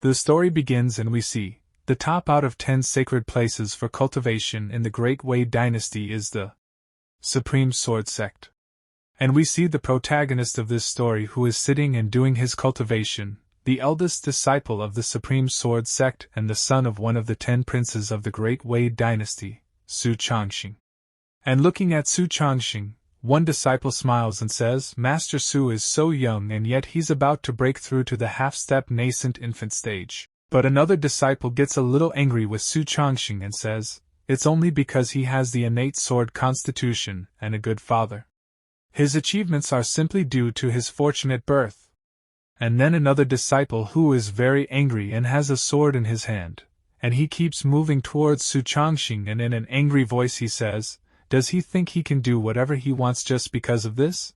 The story begins and we see, the top out of 10 sacred places for cultivation in the Great Wei Dynasty is the Supreme Sword Sect. And we see the protagonist of this story who is sitting and doing his cultivation, the eldest disciple of the Supreme Sword Sect and the son of one of the 10 princes of the Great Wei Dynasty, Su Changxing. And looking at Su Changxing, one disciple smiles and says, Master Su is so young and yet he's about to break through to the half-step nascent infant stage. But another disciple gets a little angry with Su Changxing and says, it's only because he has the innate sword constitution and a good father. His achievements are simply due to his fortunate birth. And then another disciple who is very angry and has a sword in his hand, and he keeps moving towards Su Changxing and in an angry voice he says, does he think he can do whatever he wants just because of this?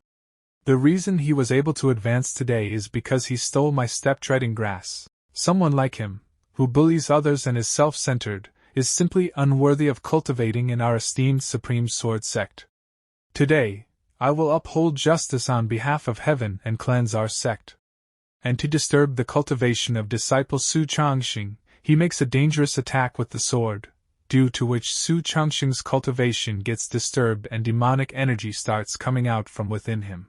The reason he was able to advance today is because he stole my step treading grass. Someone like him, who bullies others and is self-centered, is simply unworthy of cultivating in our esteemed Supreme Sword Sect. Today, I will uphold justice on behalf of heaven and cleanse our sect. And to disturb the cultivation of disciple Su Changxing, he makes a dangerous attack with the sword, due to which Su Changxing's cultivation gets disturbed and demonic energy starts coming out from within him.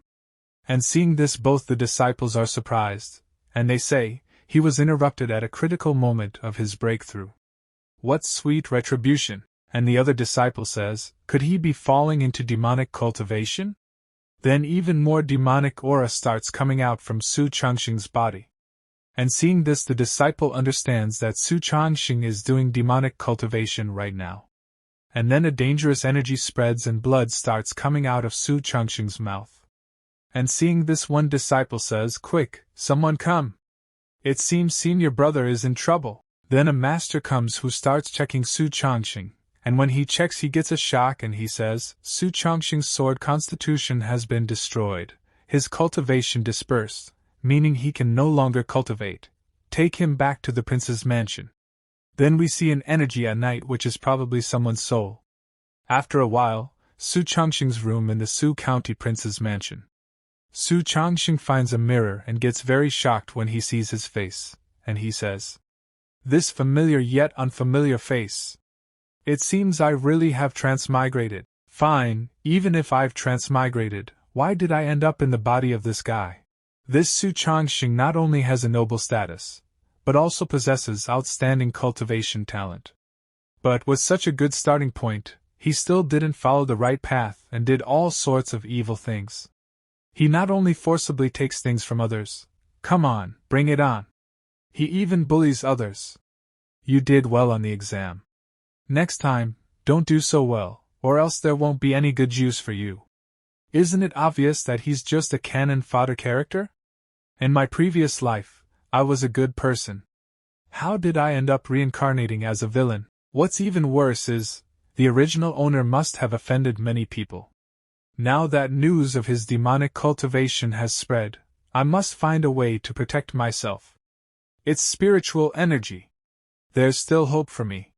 And seeing this, both the disciples are surprised, and they say, he was interrupted at a critical moment of his breakthrough. What sweet retribution! And the other disciple says, could he be falling into demonic cultivation? Then even more demonic aura starts coming out from Su Changxing's body. And seeing this, the disciple understands that Su Changxing is doing demonic cultivation right now. And then a dangerous energy spreads and blood starts coming out of Su Changxing's mouth. And seeing this, one disciple says, quick, someone come! It seems senior brother is in trouble. Then a master comes who starts checking Su Changxing, and when he checks he gets a shock and he says, Su Changxing's sword constitution has been destroyed, his cultivation dispersed, meaning he can no longer cultivate. Take him back to the prince's mansion. Then we see an energy at night which is probably someone's soul. After a while, Su Changxing's room in the Su County prince's mansion. Su Changxing finds a mirror and gets very shocked when he sees his face, and he says, this familiar yet unfamiliar face. It seems I really have transmigrated. Fine, even if I've transmigrated, why did I end up in the body of this guy? This Su Changxing not only has a noble status, but also possesses outstanding cultivation talent. But with such a good starting point, he still didn't follow the right path and did all sorts of evil things. He not only forcibly takes things from others, come on, bring it on. He even bullies others. You did well on the exam. Next time, don't do so well, or else there won't be any good use for you. Isn't it obvious that he's just a cannon fodder character? In my previous life, I was a good person. How did I end up reincarnating as a villain? What's even worse is, the original owner must have offended many people. Now that news of his demonic cultivation has spread, I must find a way to protect myself. It's spiritual energy. There's still hope for me.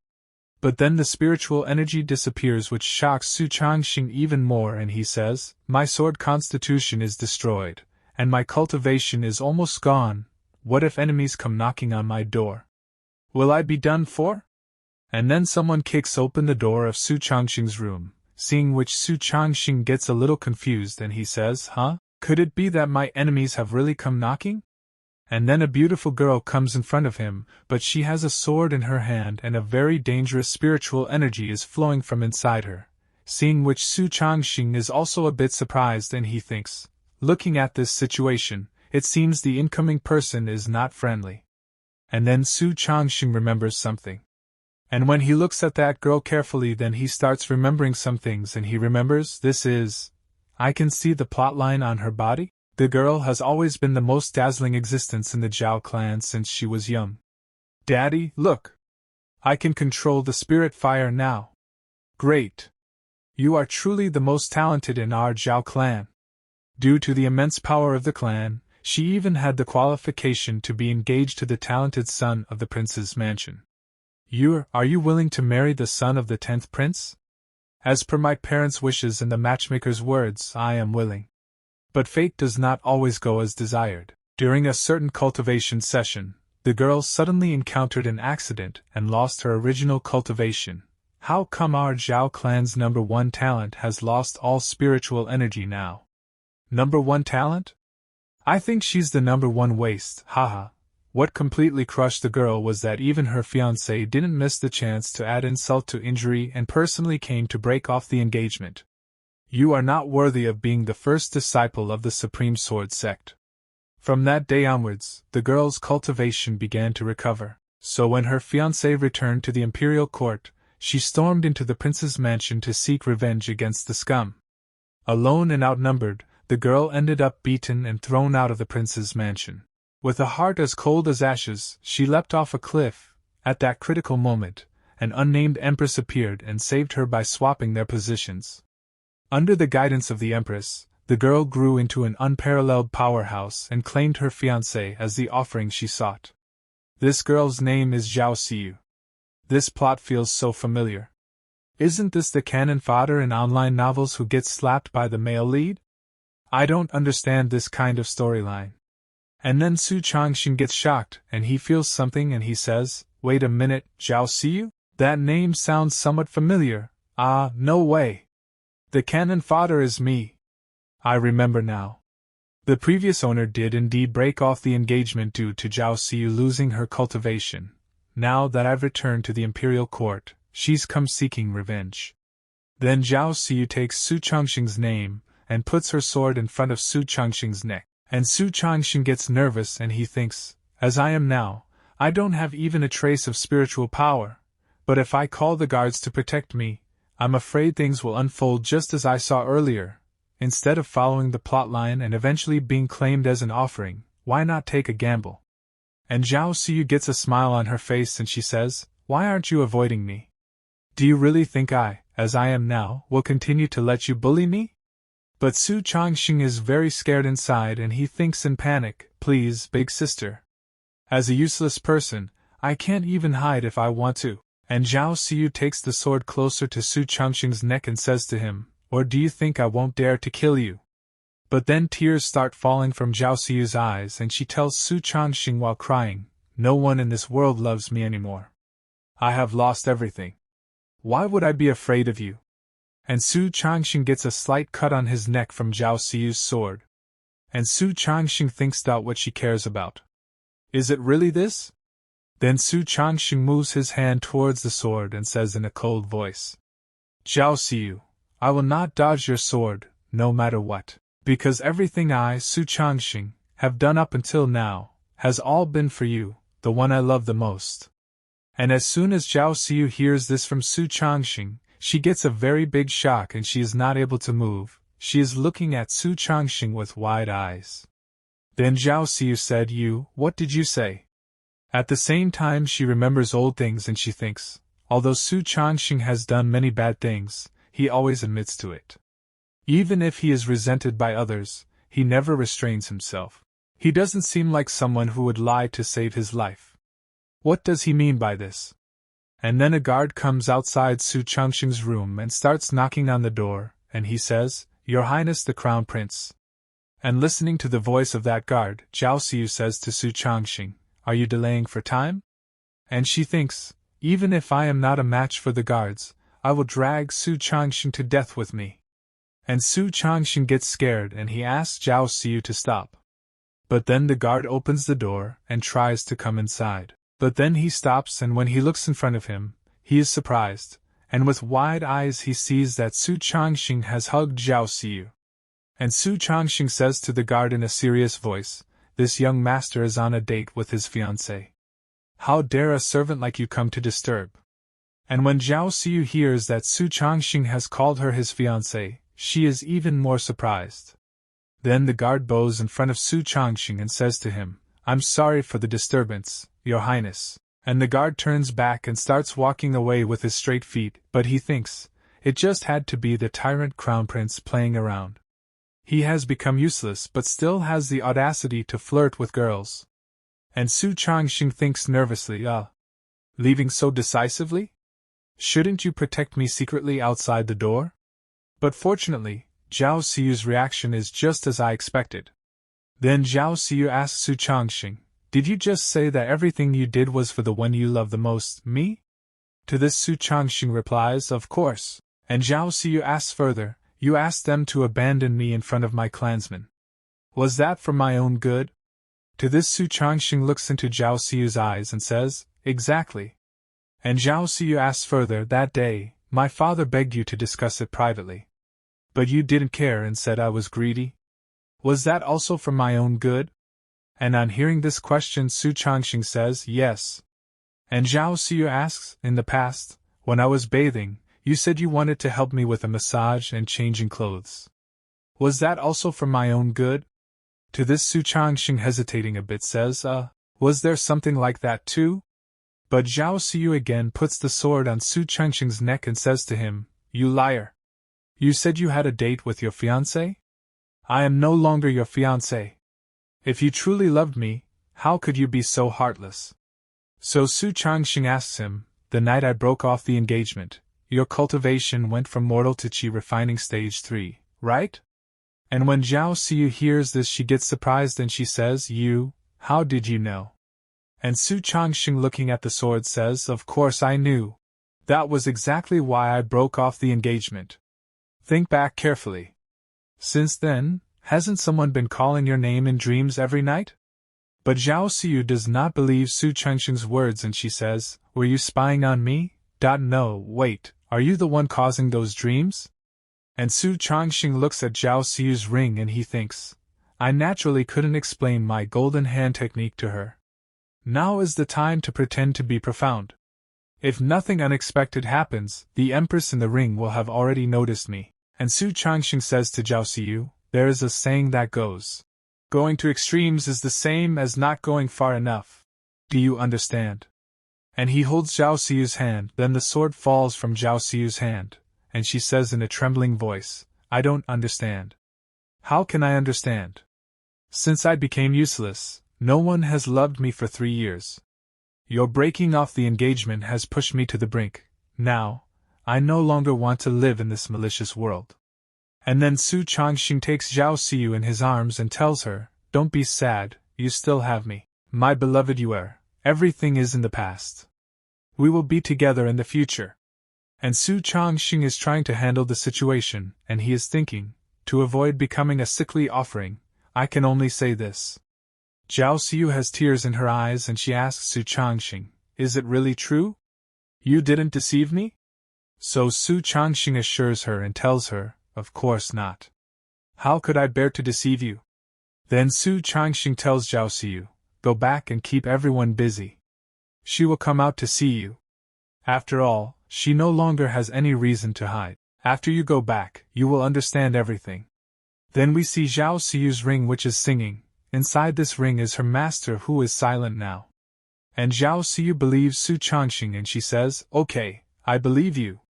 But then the spiritual energy disappears, which shocks Su Changxing even more, and he says, my sword constitution is destroyed, and my cultivation is almost gone. What if enemies come knocking on my door? Will I be done for? And then someone kicks open the door of Su Changxing's room, seeing which Su Changxing gets a little confused and he says, huh? Could it be that my enemies have really come knocking? And then a beautiful girl comes in front of him, but she has a sword in her hand and a very dangerous spiritual energy is flowing from inside her, seeing which Su Changxing is also a bit surprised and he thinks, looking at this situation, it seems the incoming person is not friendly. And then Su Changxing remembers something. And when he looks at that girl carefully, then he starts remembering some things and he remembers, I can see the plotline on her body. The girl has always been the most dazzling existence in the Zhao clan since she was young. Daddy, look! I can control the spirit fire now. Great! You are truly the most talented in our Zhao clan. Due to the immense power of the clan, she even had the qualification to be engaged to the talented son of the prince's mansion. Are you willing to marry the son of the 10th prince? As per my parents' wishes and the matchmaker's words, I am willing. But fate does not always go as desired. During a certain cultivation session, the girl suddenly encountered an accident and lost her original cultivation. How come our Zhao clan's number one talent has lost all spiritual energy now? Number one talent? I think she's the number one waste, haha. What completely crushed the girl was that even her fiancé didn't miss the chance to add insult to injury and personally came to break off the engagement. You are not worthy of being the first disciple of the Supreme Sword sect. From that day onwards, the girl's cultivation began to recover, so when her fiancé returned to the imperial court, she stormed into the prince's mansion to seek revenge against the scum. Alone and outnumbered, the girl ended up beaten and thrown out of the prince's mansion. With a heart as cold as ashes, she leapt off a cliff. At that critical moment, an unnamed empress appeared and saved her by swapping their positions. Under the guidance of the empress, the girl grew into an unparalleled powerhouse and claimed her fiancé as the offering she sought. This girl's name is Zhao Xiu. This plot feels so familiar. Isn't this the canon fodder in online novels who gets slapped by the male lead? I don't understand this kind of storyline. And then Su Changxing gets shocked and he feels something and he says, "Wait a minute, Zhao Xiu? That name sounds somewhat familiar. Ah, no way. The canon fodder is me. I remember now. The previous owner did indeed break off the engagement due to Zhao Xiu losing her cultivation. Now that I've returned to the imperial court, she's come seeking revenge." Then Zhao Xiu takes Su Changxing's name and puts her sword in front of Su Changxing's neck. And Su Changxing gets nervous and he thinks, as I am now, I don't have even a trace of spiritual power, but if I call the guards to protect me, I'm afraid things will unfold just as I saw earlier. Instead of following the plotline and eventually being claimed as an offering, why not take a gamble? And Zhao Xiu gets a smile on her face and she says, "Why aren't you avoiding me? Do you really think I, as I am now, will continue to let you bully me?" But Su Changxing is very scared inside and he thinks in panic, "Please, big sister. As a useless person, I can't even hide if I want to." And Zhao Xiu takes the sword closer to Su Changxing's neck and says to him, "Or do you think I won't dare to kill you?" But then tears start falling from Zhao Xiu's eyes and she tells Su Changxing while crying, "No one in this world loves me anymore. I have lost everything. Why would I be afraid of you?" And Su Changxing gets a slight cut on his neck from Zhao Xiu's sword. And Su Changxing thinks about what she cares about. Is it really this? Then Su Changxing moves his hand towards the sword and says in a cold voice, "Zhao Xiu, I will not dodge your sword, no matter what, because everything I, Su Changxing, have done up until now, has all been for you, the one I love the most." And as soon as Zhao Xiu hears this from Su Changxing, she gets a very big shock and she is not able to move. She is looking at Su Changxing with wide eyes. Then Zhao Xiu said, What did you say?" At the same time she remembers old things and she thinks, although Su Changxing has done many bad things, he always admits to it. Even if he is resented by others, he never restrains himself. He doesn't seem like someone who would lie to save his life. What does he mean by this? And then a guard comes outside Su Changxing's room and starts knocking on the door, and he says, "Your Highness the Crown Prince." And listening to the voice of that guard, Zhao Xiu says to Su Changxing, "Are you delaying for time?" And she thinks, even if I am not a match for the guards, I will drag Su Changxing to death with me. And Su Changxing gets scared and he asks Zhao Xiu to stop. But then the guard opens the door and tries to come inside. But then he stops and when he looks in front of him, he is surprised, and with wide eyes he sees that Su Changxing has hugged Zhao Xiu. And Su Changxing says to the guard in a serious voice, "This young master is on a date with his fiancée. How dare a servant like you come to disturb?" And when Zhao Xiu hears that Su Changxing has called her his fiancée, she is even more surprised. Then the guard bows in front of Su Changxing and says to him, "I'm sorry for the disturbance, Your Highness." And the guard turns back and starts walking away with his straight feet, but he thinks, it just had to be the tyrant crown prince playing around. He has become useless but still has the audacity to flirt with girls. And Su Changxing thinks nervously, leaving so decisively? Shouldn't you protect me secretly outside the door? But fortunately, Zhao Xiu's reaction is just as I expected. Then Zhao Xiu asks Su Changxing, Did you just say that everything you did was for the one you love the most, me? To this Su Changxing replies, of course. And Zhao Siyu asks further, you asked them to abandon me in front of my clansmen. Was that for my own good? To this Su Changxing looks into Zhao Siyu's eyes and says, exactly. And Zhao Siyu asks further, that day, my father begged you to discuss it privately. But you didn't care and said I was greedy? Was that also for my own good? And on hearing this question, Su Changxing says, yes. And Zhao Siyu asks, in the past, when I was bathing, you said you wanted to help me with a massage and changing clothes. Was that also for my own good? To this Su Changxing, hesitating a bit, says, was there something like that too? But Zhao Siyu again puts the sword on Su Changxing's neck and says to him, you liar. You said you had a date with your fiancé? I am no longer your fiancé. If you truly loved me, how could you be so heartless? So Su Changxing asks him, the night I broke off the engagement, your cultivation went from mortal to chi refining stage 3, right? And when Zhao Siyu hears this, she gets surprised and she says, how did you know? And Su Changxing, looking at the sword, says, of course I knew. That was exactly why I broke off the engagement. Think back carefully. Since then, hasn't someone been calling your name in dreams every night? But Zhao Siyu does not believe Su Changxing's words and she says, were you spying on me? No, wait, are you the one causing those dreams? And Su Changxing looks at Zhao Siyu's ring and he thinks, I naturally couldn't explain my golden hand technique to her. Now is the time to pretend to be profound. If nothing unexpected happens, the Empress in the ring will have already noticed me. And Su Changxing says to Zhao Siyu, there is a saying that goes, going to extremes is the same as not going far enough. Do you understand? And he holds Zhao Siyu's hand, then the sword falls from Zhao Siyu's hand, and she says in a trembling voice, I don't understand. How can I understand? Since I became useless, no one has loved me for 3 years. Your breaking off the engagement has pushed me to the brink. Now, I no longer want to live in this malicious world. And then Su Changxing takes Zhao Siyu in his arms and tells her, don't be sad, you still have me. My beloved Yuer, everything is in the past. We will be together in the future. And Su Changxing is trying to handle the situation, and he is thinking, to avoid becoming a sickly offering, I can only say this. Zhao Siyu has tears in her eyes and she asks Su Changxing, is it really true? You didn't deceive me? So Su Changxing assures her and tells her, of course not. How could I bear to deceive you? Then Su Changxing tells Zhao Siyu, go back and keep everyone busy. She will come out to see you. After all, she no longer has any reason to hide. After you go back, you will understand everything. Then we see Zhao Siyu's ring which is singing. Inside this ring is her master who is silent now. And Zhao Siyu believes Su Changxing and she says, okay, I believe you.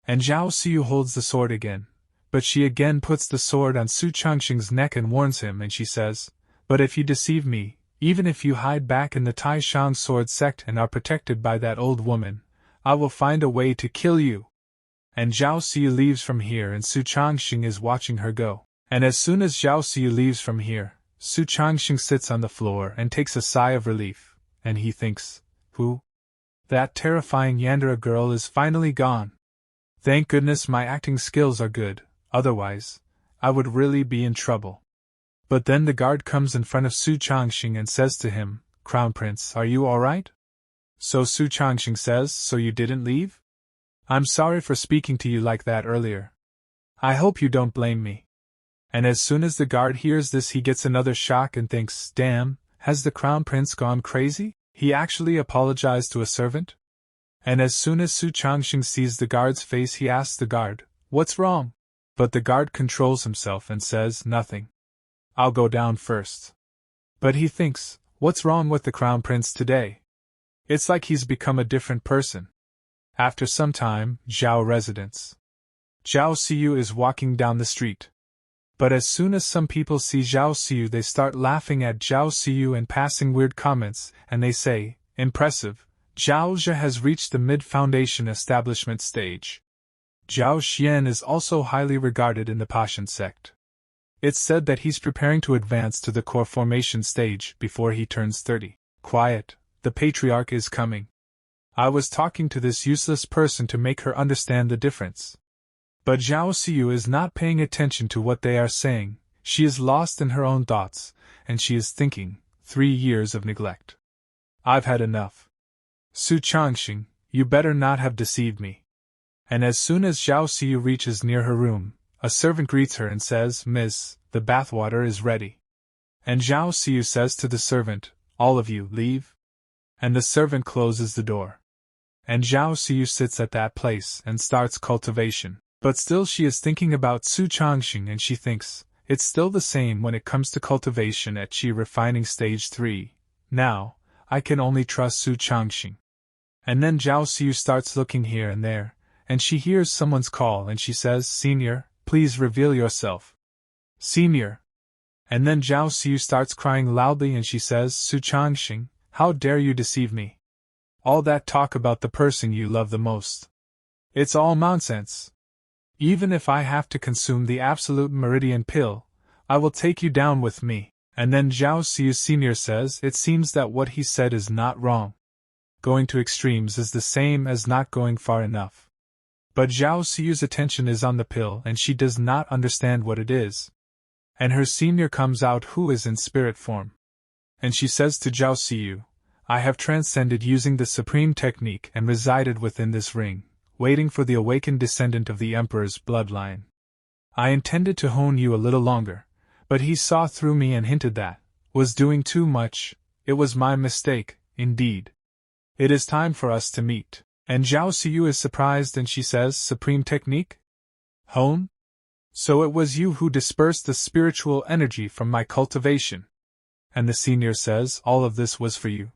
And Zhao Siyu holds the sword again. But she again puts the sword on Su Changxing's neck and warns him and she says, but if you deceive me, even if you hide back in the Tai Shang sword sect and are protected by that old woman, I will find a way to kill you. And Zhao Siyu leaves from here and Su Changxing is watching her go. And as soon as Zhao Siyu leaves from here, Su Changxing sits on the floor and takes a sigh of relief, and he thinks, who? That terrifying Yandere girl is finally gone. Thank goodness my acting skills are good, otherwise, I would really be in trouble. But then the guard comes in front of Su Changxing and says to him, Crown Prince, are you alright? So Su Changxing says, so you didn't leave? I'm sorry for speaking to you like that earlier. I hope you don't blame me. And as soon as the guard hears this he gets another shock and thinks, damn, has the Crown Prince gone crazy? He actually apologized to a servant? And as soon as Su Changxing sees the guard's face he asks the guard, what's wrong? But the guard controls himself and says, nothing. I'll go down first. But he thinks, what's wrong with the Crown Prince today? It's like he's become a different person. After some time, Zhao residence. Zhao Siyu is walking down the street. But as soon as some people see Zhao Siyu they start laughing at Zhao Siyu and passing weird comments, and they say, impressive, Zhao Zhe has reached the mid-foundation establishment stage. Zhao Xian is also highly regarded in the Pashan sect. It's said that he's preparing to advance to the core formation stage before he turns 30. Quiet, the patriarch is coming. I was talking to this useless person to make her understand the difference. But Zhao Xiu is not paying attention to what they are saying. She is lost in her own thoughts, and she is thinking, 3 years of neglect. I've had enough. Su Changxing, you better not have deceived me. And as soon as Zhao Xiu reaches near her room, a servant greets her and says, Miss, the bathwater is ready. And Zhao Xiu says to the servant, all of you, leave. And the servant closes the door. And Zhao Xiu sits at that place and starts cultivation. But still she is thinking about Su Changxing, and she thinks, it's still the same when it comes to cultivation at Qi refining stage 3. Now, I can only trust Su Changxing. And then Zhao Xiu starts looking here and there, and she hears someone's call and she says, Senior, please reveal yourself. Senior. And then Zhao Xiu starts crying loudly and she says, Su Changxing, how dare you deceive me? All that talk about the person you love the most. It's all nonsense. Even if I have to consume the absolute meridian pill, I will take you down with me. And then Zhao Xiu Senior says, it seems that what he said is not wrong. Going to extremes is the same as not going far enough. But Zhao Xiu's attention is on the pill and she does not understand what it is. And her senior comes out, who is in spirit form. And she says to Zhao Xiu, I have transcended using the supreme technique and resided within this ring, waiting for the awakened descendant of the Emperor's bloodline. I intended to hone you a little longer, but he saw through me and hinted that, was doing too much. It was my mistake, indeed. It is time for us to meet. And Zhao Xiu is surprised and she says, Supreme technique? Hone? So it was you who dispersed the spiritual energy from my cultivation. And the senior says, all of this was for you.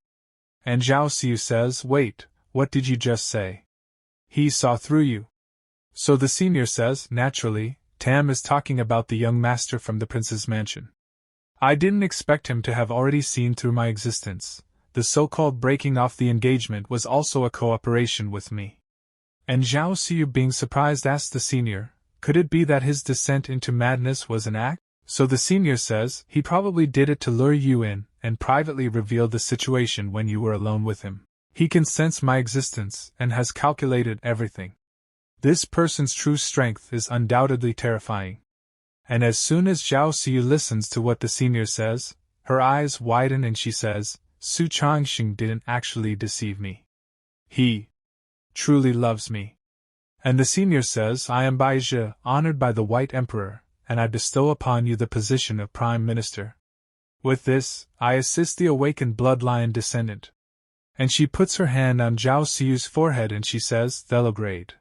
And Zhao Xiu says, wait, what did you just say? He saw through you. So the senior says, naturally, Tam is talking about the young master from the prince's mansion. I didn't expect him to have already seen through my existence. The so-called breaking off the engagement was also a cooperation with me. And Zhao Xiu, being surprised, asked the senior, could it be that his descent into madness was an act? So the senior says, he probably did it to lure you in, and privately revealed the situation when you were alone with him. He can sense my existence, and has calculated everything. This person's true strength is undoubtedly terrifying. And as soon as Zhao Xiu listens to what the senior says, her eyes widen and she says, Su Changxing didn't actually deceive me. He truly loves me. And the senior says, I am Baizhi, honored by the White Emperor, and I bestow upon you the position of Prime Minister. With this, I assist the awakened bloodline descendant. And she puts her hand on Zhao Xiu's forehead and she says, LDrago.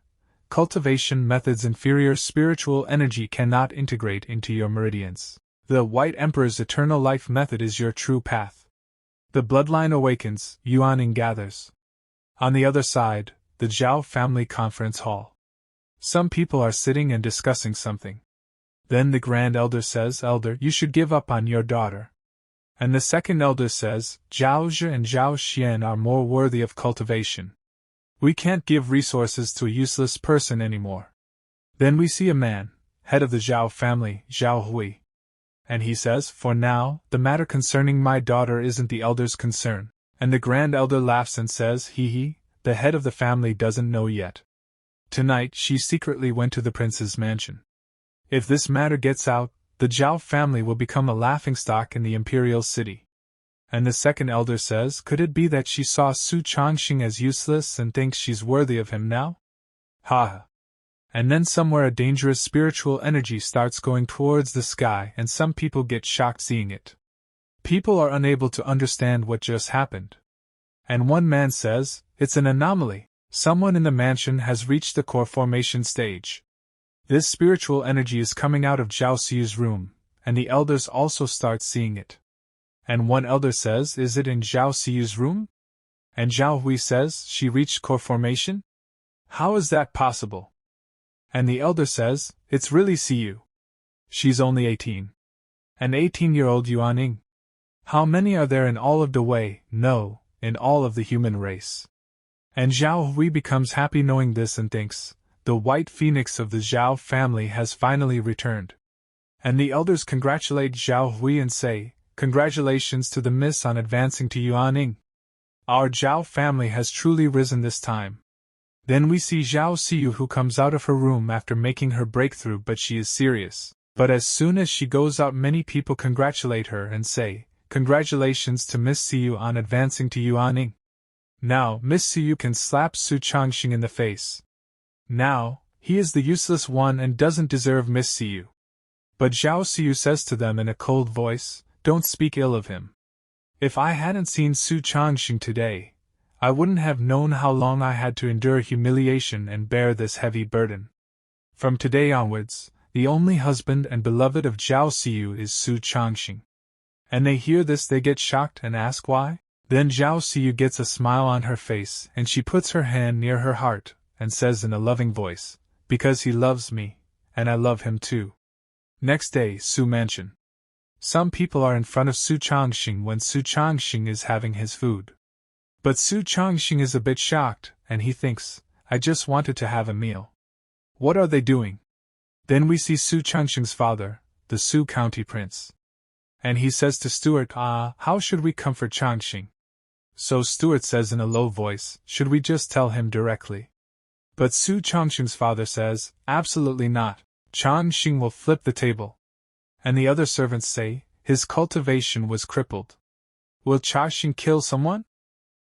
Cultivation methods inferior spiritual energy cannot integrate into your meridians. The White Emperor's eternal life method is your true path. The bloodline awakens, Yuaning gathers. On the other side, the Zhao family conference hall. Some people are sitting and discussing something. Then the Grand Elder says, Elder, you should give up on your daughter. And the second elder says, Zhao Zhi and Zhao Xian are more worthy of cultivation. We can't give resources to a useless person anymore. Then we see a man, head of the Zhao family, Zhao Hui. And he says, for now, the matter concerning my daughter isn't the elder's concern. And the Grand Elder laughs and says, he, the head of the family doesn't know yet. Tonight she secretly went to the prince's mansion. If this matter gets out, the Zhao family will become a laughingstock in the imperial city. And the second elder says, could it be that she saw Su Changxing as useless and thinks she's worthy of him now? Ha! And then somewhere a dangerous spiritual energy starts going towards the sky and some people get shocked seeing it. People are unable to understand what just happened. And one man says, it's an anomaly. Someone in the mansion has reached the core formation stage. This spiritual energy is coming out of Zhao Xiu's room, and the elders also start seeing it. And one elder says, is it in Zhao Xiu's room? And Zhao Hui says, she reached core formation? How is that possible? And the elder says, it's really Xiu. She's only 18. An 18-year-old Yuaning. How many are there in all of the Wei? No, in all of the human race. And Zhao Hui becomes happy knowing this and thinks, the white phoenix of the Zhao family has finally returned. And the elders congratulate Zhao Hui and say, "Congratulations to the miss on advancing to Yuaning. Our Zhao family has truly risen this time." Then we see Zhao Siyu, who comes out of her room after making her breakthrough, but she is serious. But as soon as she goes out, many people congratulate her and say, "Congratulations to Miss Siyu on advancing to Yuaning." Now, Miss Siyu can slap Su Changxing in the face. Now, he is the useless one and doesn't deserve Miss Siyu. But Zhao Siyu says to them in a cold voice, "Don't speak ill of him. If I hadn't seen Su Changxing today, I wouldn't have known how long I had to endure humiliation and bear this heavy burden. From today onwards, the only husband and beloved of Zhao Siyu is Su Changxing." And they hear this, they get shocked and ask why. Then Zhao Siyu gets a smile on her face and she puts her hand near her heart and says in a loving voice, "Because he loves me, and I love him too." Next day, Su Mansion. Some people are in front of Su Changxing when Su Changxing is having his food. But Su Changxing is a bit shocked, and he thinks, "I just wanted to have a meal. What are they doing?" Then we see Su Changxing's father, the Su County Prince. And he says to Stuart, "How should we comfort Changxing?" So Stuart says in a low voice, "Should we just tell him directly?" But Su Changxing's father says, "Absolutely not. Changxing will flip the table." And the other servants say, "His cultivation was crippled. Will Changxing kill someone?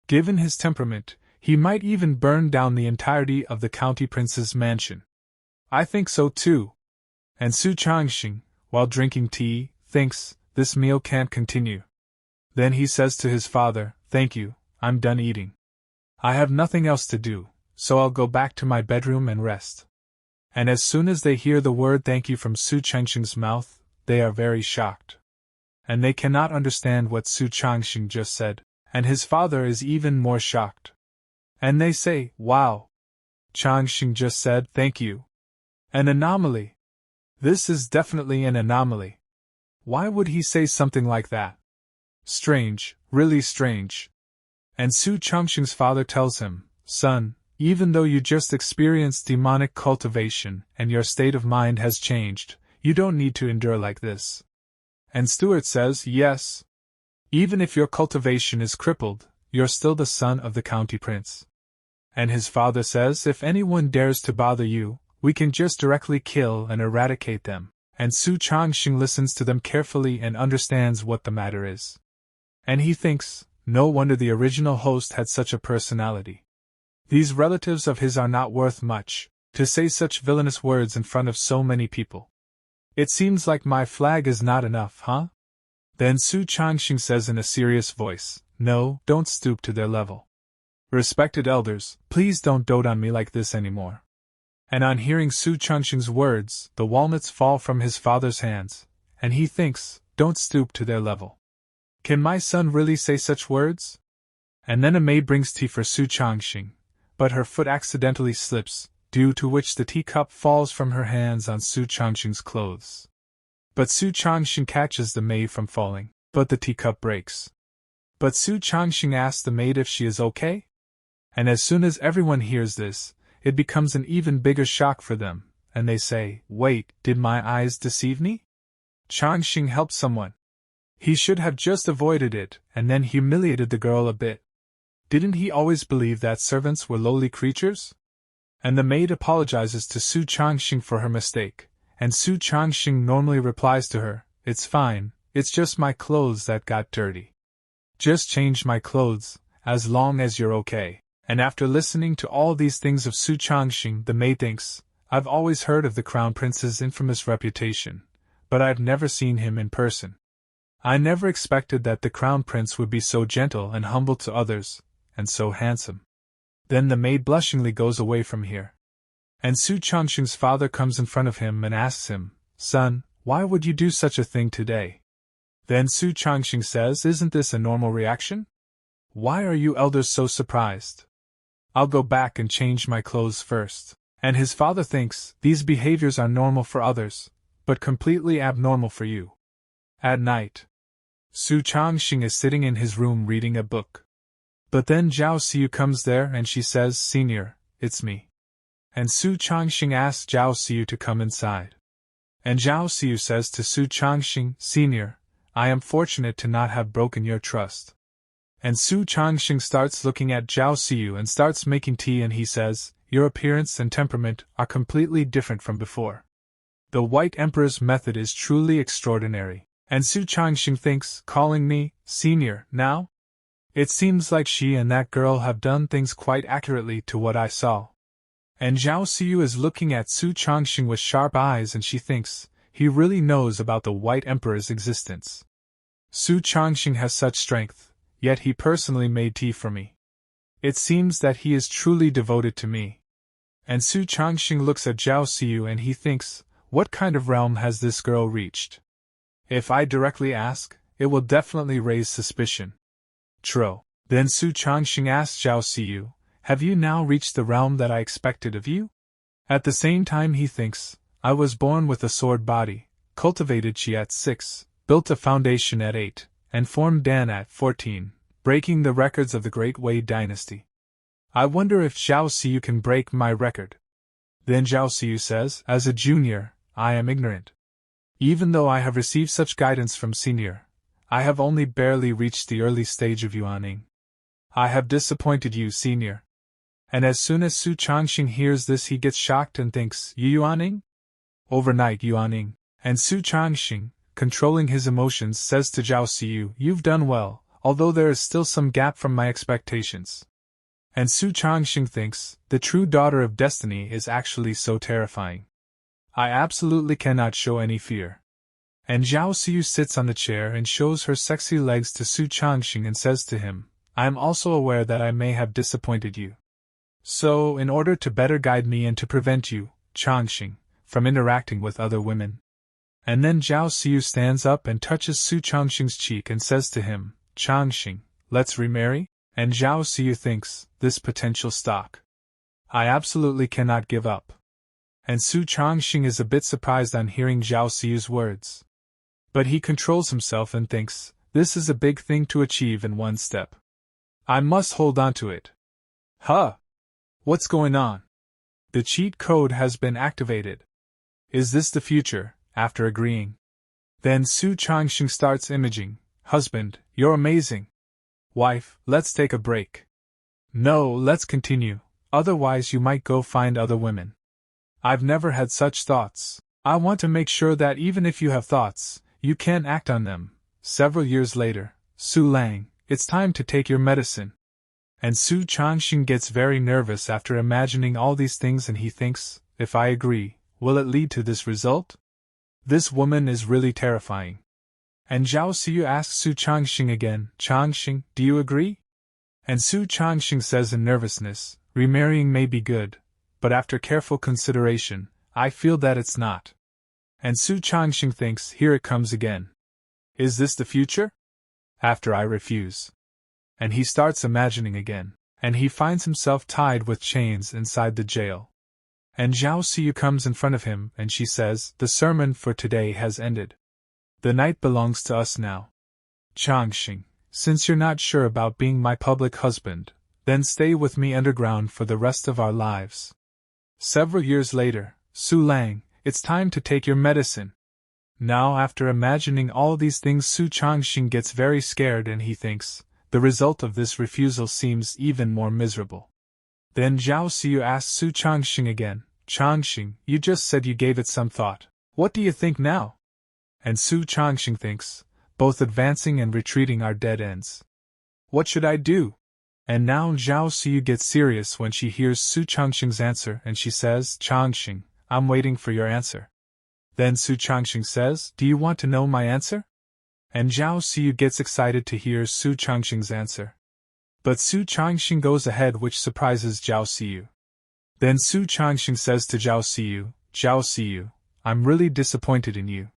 Given his temperament, he might even burn down the entirety of the county prince's mansion." "I think so too." And Su Changxing, while drinking tea, thinks, "This meal can't continue." Then he says to his father, "Thank you, I'm done eating. I have nothing else to do, so I'll go back to my bedroom and rest." And as soon as they hear the word "thank you" from Su Changxing's mouth, they are very shocked. And they cannot understand what Su Changxing just said, and his father is even more shocked. And they say, "Wow! Changxing just said thank you. An anomaly. This is definitely an anomaly. Why would he say something like that? Strange, really strange." And Su Changxing's father tells him, "Son, even though you just experienced demonic cultivation and your state of mind has changed, you don't need to endure like this." And Stuart says, "Yes. Even if your cultivation is crippled, you're still the son of the county prince." And his father says, "If anyone dares to bother you, we can just directly kill and eradicate them." And Su Changxing listens to them carefully and understands what the matter is. And he thinks, no wonder the original host had such a personality. These relatives of his are not worth much, to say such villainous words in front of so many people. "It seems like my flag is not enough, huh?" Then Su Changxing says in a serious voice, "No, don't stoop to their level. Respected elders, please don't dote on me like this anymore." And on hearing Su Changxing's words, the walnuts fall from his father's hands, and he thinks, "Don't stoop to their level. Can my son really say such words?" And then a maid brings tea for Su Changxing, but her foot accidentally slips, due to which the teacup falls from her hands on Su Changxing's clothes. But Su Changxing catches the maid from falling, but the teacup breaks. But Su Changxing asks the maid if she is okay? And as soon as everyone hears this, it becomes an even bigger shock for them, and they say, "Wait, did my eyes deceive me? Changxing helped someone. He should have just avoided it and then humiliated the girl a bit. Didn't he always believe that servants were lowly creatures?" And the maid apologizes to Su Changxing for her mistake, and Su Changxing normally replies to her, "It's fine, it's just my clothes that got dirty. Just change my clothes, as long as you're okay." And after listening to all these things of Su Changxing, the maid thinks, "I've always heard of the Crown Prince's infamous reputation, but I've never seen him in person. I never expected that the Crown Prince would be so gentle and humble to others, and so handsome." Then the maid blushingly goes away from here. And Su Changxing's father comes in front of him and asks him, "Son, why would you do such a thing today?" Then Su Changxing says, "Isn't this a normal reaction? Why are you elders so surprised? I'll go back and change my clothes first." And his father thinks, these behaviors are normal for others, but completely abnormal for you. At night, Su Changxing is sitting in his room reading a book. But then Zhao Siyu comes there and she says, "Senior, it's me." And Su Changxing asks Zhao Siyu to come inside. And Zhao Xiu says to Su Changxing, Senior, I am fortunate to not have broken your trust. And Su Changxing starts looking at Zhao Xiu and starts making tea, and he says, Your appearance and temperament are completely different from before. The White Emperor's method is truly extraordinary. And Su Changxing thinks, calling me Senior now? It seems like she and that girl have done things quite accurately to what I saw. And Zhao Xiu is looking at Su Changxing with sharp eyes, and she thinks, he really knows about the White Emperor's existence. Su Changxing has such strength, yet he personally made tea for me. It seems that he is truly devoted to me. And Su Changxing looks at Zhao Xiu and he thinks, what kind of realm has this girl reached? If I directly ask, it will definitely raise suspicion. True. Then Su Changxing asks Zhao Xiu, have you now reached the realm that I expected of you? At the same time he thinks, I was born with a sword body, cultivated qi at 6, built a foundation at 8, and formed Dan at 14, breaking the records of the Great Wei dynasty. I wonder if Zhao Xiu can break my record. Then Zhao Xiu says, as a junior, I am ignorant. Even though I have received such guidance from senior, I have only barely reached the early stage of yuaning. I have disappointed you, senior. And as soon as Su Changxing hears this, he gets shocked and thinks, yuaning? Overnight yuaning. And Su Changxing, controlling his emotions, says to Zhao Xiu, you've done well, although there is still some gap from my expectations. And Su Changxing thinks, the true daughter of destiny is actually so terrifying. I absolutely cannot show any fear. And Zhao Xiu sits on the chair and shows her sexy legs to Su Changxing and says to him, I am also aware that I may have disappointed you. So, in order to better guide me and to prevent you, Changxing, from interacting with other women. And then Zhao Xiu stands up and touches Su Changxing's cheek and says to him, Changxing, let's remarry? And Zhao Xiu thinks, this potential stock I absolutely cannot give up. And Su Changxing is a bit surprised on hearing Zhao Xiu's words. But he controls himself and thinks, this is a big thing to achieve in one step. I must hold on to it. Huh? What's going on? The cheat code has been activated. Is this the future? After agreeing. Then Su Changxing starts imaging. Husband, you're amazing. Wife, let's take a break. No, let's continue, otherwise you might go find other women. I've never had such thoughts. I want to make sure that even if you have thoughts, you can act on them. Several years later, Su Lang, it's time to take your medicine. And Su Changxing gets very nervous after imagining all these things, and he thinks, if I agree, will it lead to this result? This woman is really terrifying. And Zhao Xiu asks Su Changxing again, Changxing, do you agree? And Su Changxing says in nervousness, remarrying may be good, but after careful consideration, I feel that it's not. And Su Changxing thinks, here it comes again. Is this the future? After I refuse. And he starts imagining again, and he finds himself tied with chains inside the jail. And Zhao Xiu comes in front of him, and she says, the sermon for today has ended. The night belongs to us now. Changxing, since you're not sure about being my public husband, then stay with me underground for the rest of our lives. Several years later, Su Lang, it's time to take your medicine. Now, after imagining all these things, Su Changxing gets very scared and he thinks, the result of this refusal seems even more miserable. Then Zhao Xiu asks Su Changxing again, Changxing, you just said you gave it some thought. What do you think now? And Su Changxing thinks, both advancing and retreating are dead ends. What should I do? And now Zhao Xiu gets serious when she hears Su Changxing's answer, and she says, Changxing, I'm waiting for your answer. Then Su Changxing says, do you want to know my answer? And Zhao Xiu gets excited to hear Su Changxing's answer. But Su Changxing goes ahead, which surprises Zhao Xiu. Then Su Changxing says to Zhao Xiu, I'm really disappointed in you.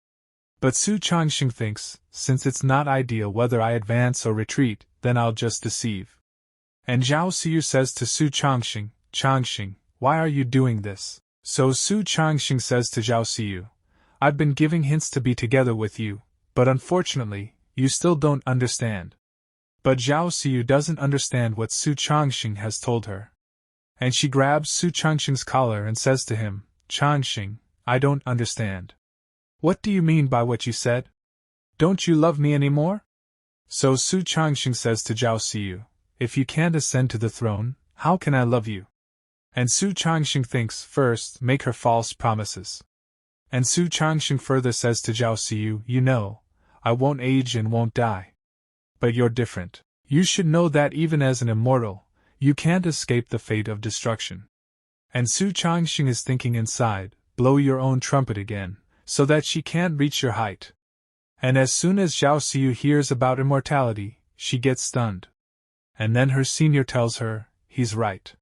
But Su Changxing thinks, since it's not ideal whether I advance or retreat, then I'll just deceive. And Zhao Xiu says to Su Changxing, Changxing, why are you doing this? So Su Changxing says to Zhao Xiu, I've been giving hints to be together with you, but unfortunately, you still don't understand. But Zhao Xiu doesn't understand what Su Changxing has told her. And she grabs Su Changxing's collar and says to him, Changxing, I don't understand. What do you mean by what you said? Don't you love me anymore? So Su Changxing says to Zhao Siyu, if you can't ascend to the throne, how can I love you? And Su Changxing thinks, first, make her false promises. And Su Changxing further says to Zhao Siyu, you know, I won't age and won't die. But you're different. You should know that even as an immortal, you can't escape the fate of destruction. And Su Changxing is thinking inside, blow your own trumpet again, so that she can't reach your height. And as soon as Zhao Siyu hears about immortality, she gets stunned. And then her senior tells her, he's right.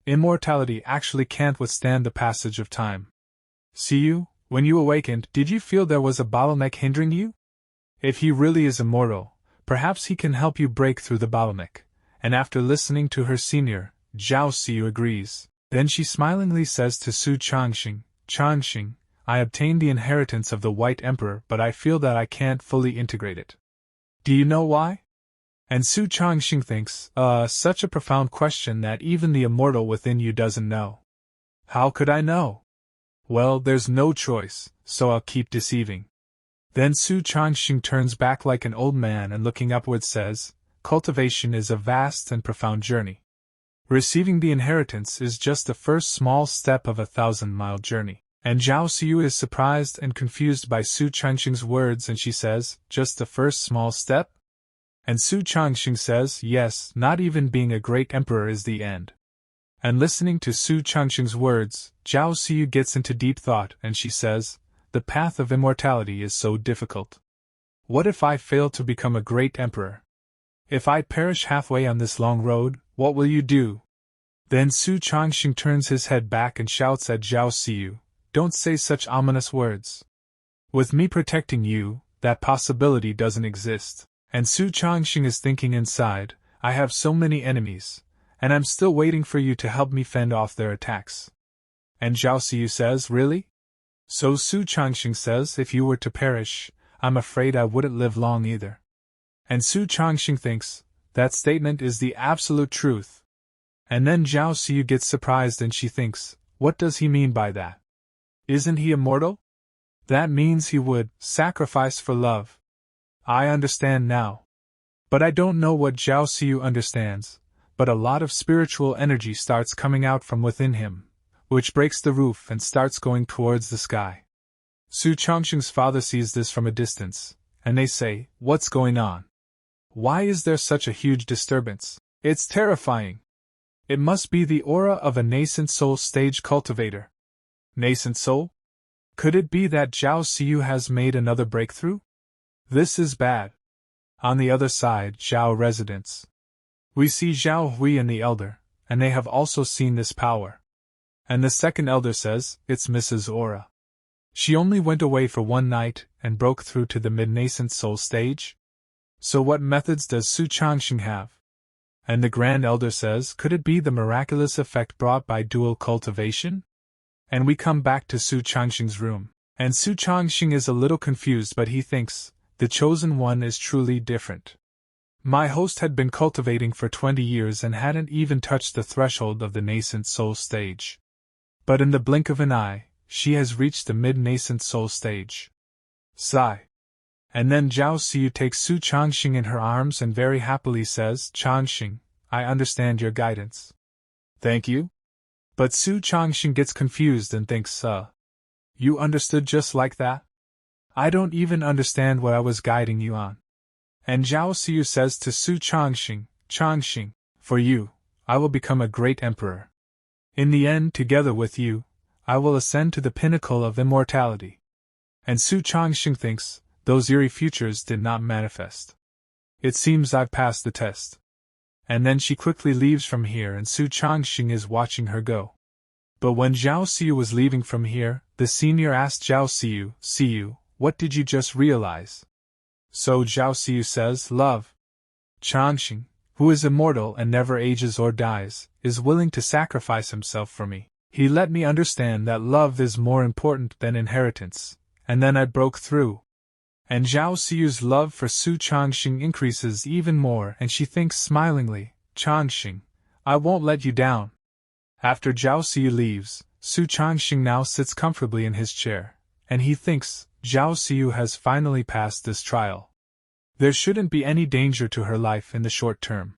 Immortality actually can't withstand the passage of time. Siyu, when you awakened, did you feel there was a bottleneck hindering you? If he really is immortal, perhaps he can help you break through the bottleneck. And after listening to her senior, Zhao Siyu agrees. Then she smilingly says to Su Changxing, Changxing, I obtained the inheritance of the White Emperor, but I feel that I can't fully integrate it. Do you know why? And Su Changxing thinks, such a profound question that even the immortal within you doesn't know. How could I know? Well, there's no choice, so I'll keep deceiving. Then Su Changxing turns back like an old man and looking upward says, cultivation is a vast and profound journey. Receiving the inheritance is just the first small step of a 1,000-mile journey. And Zhao Siyu is surprised and confused by Su Changxing's words and she says, just the first small step? And Su Changxing says, yes, not even being a great emperor is the end. And listening to Su Changxing's words, Zhao Siyu gets into deep thought and she says, the path of immortality is so difficult. What if I fail to become a great emperor? If I perish halfway on this long road, what will you do? Then Su Changxing turns his head back and shouts at Zhao Siyu, don't say such ominous words. With me protecting you, that possibility doesn't exist. And Su Changxing is thinking inside, I have so many enemies, and I'm still waiting for you to help me fend off their attacks. And Zhao Siyu says, really? So Su Changxing says, if you were to perish, I'm afraid I wouldn't live long either. And Su Changxing thinks, that statement is the absolute truth. And then Zhao Siyu gets surprised and she thinks, what does he mean by that? Isn't he immortal? That means he would sacrifice for love. I understand now. But I don't know what Zhao Siyu understands, but a lot of spiritual energy starts coming out from within him, which breaks the roof and starts going towards the sky. Su Changxing's father sees this from a distance, and they say, what's going on? Why is there such a huge disturbance? It's terrifying. It must be the aura of a nascent soul stage cultivator. Nascent soul? Could it be that Zhao Siyu has made another breakthrough? This is bad. On the other side, Zhao residence. We see Zhao Hui and the elder, and they have also seen this power. And the second elder says, it's Mrs. Aura. She only went away for one night and broke through to the mid-nascent soul stage? So what methods does Su Changxing have? And the grand elder says, could it be the miraculous effect brought by dual cultivation? And we come back to Su Changxing's room. And Su Changxing is a little confused, but he thinks, the chosen one is truly different. My host had been cultivating for 20 years and hadn't even touched the threshold of the nascent soul stage. But in the blink of an eye, she has reached the mid-nascent soul stage. Sigh. And then Zhao Siyu takes Su Changxing in her arms and very happily says, Changxing, I understand your guidance. Thank you? But Su Changxing gets confused and thinks, you understood just like that? I don't even understand what I was guiding you on. And Zhao Siyu says to Su Changxing, Changxing, for you, I will become a great emperor. In the end, together with you, I will ascend to the pinnacle of immortality. And Su Changxing thinks, those eerie futures did not manifest. It seems I've passed the test. And then she quickly leaves from here and Su Changxing is watching her go. But when Zhao Siyu was leaving from here, the senior asked Zhao Siyu, Siyu, what did you just realize? So Zhao Siyu says, love. Changxing, who is immortal and never ages or dies, is willing to sacrifice himself for me. He let me understand that love is more important than inheritance, and then I broke through. And Zhao Siyu's love for Su Changxing increases even more and she thinks smilingly, Changxing, I won't let you down. After Zhao Siyu leaves, Su Changxing now sits comfortably in his chair, and he thinks, Zhao Xiu has finally passed this trial. There shouldn't be any danger to her life in the short term.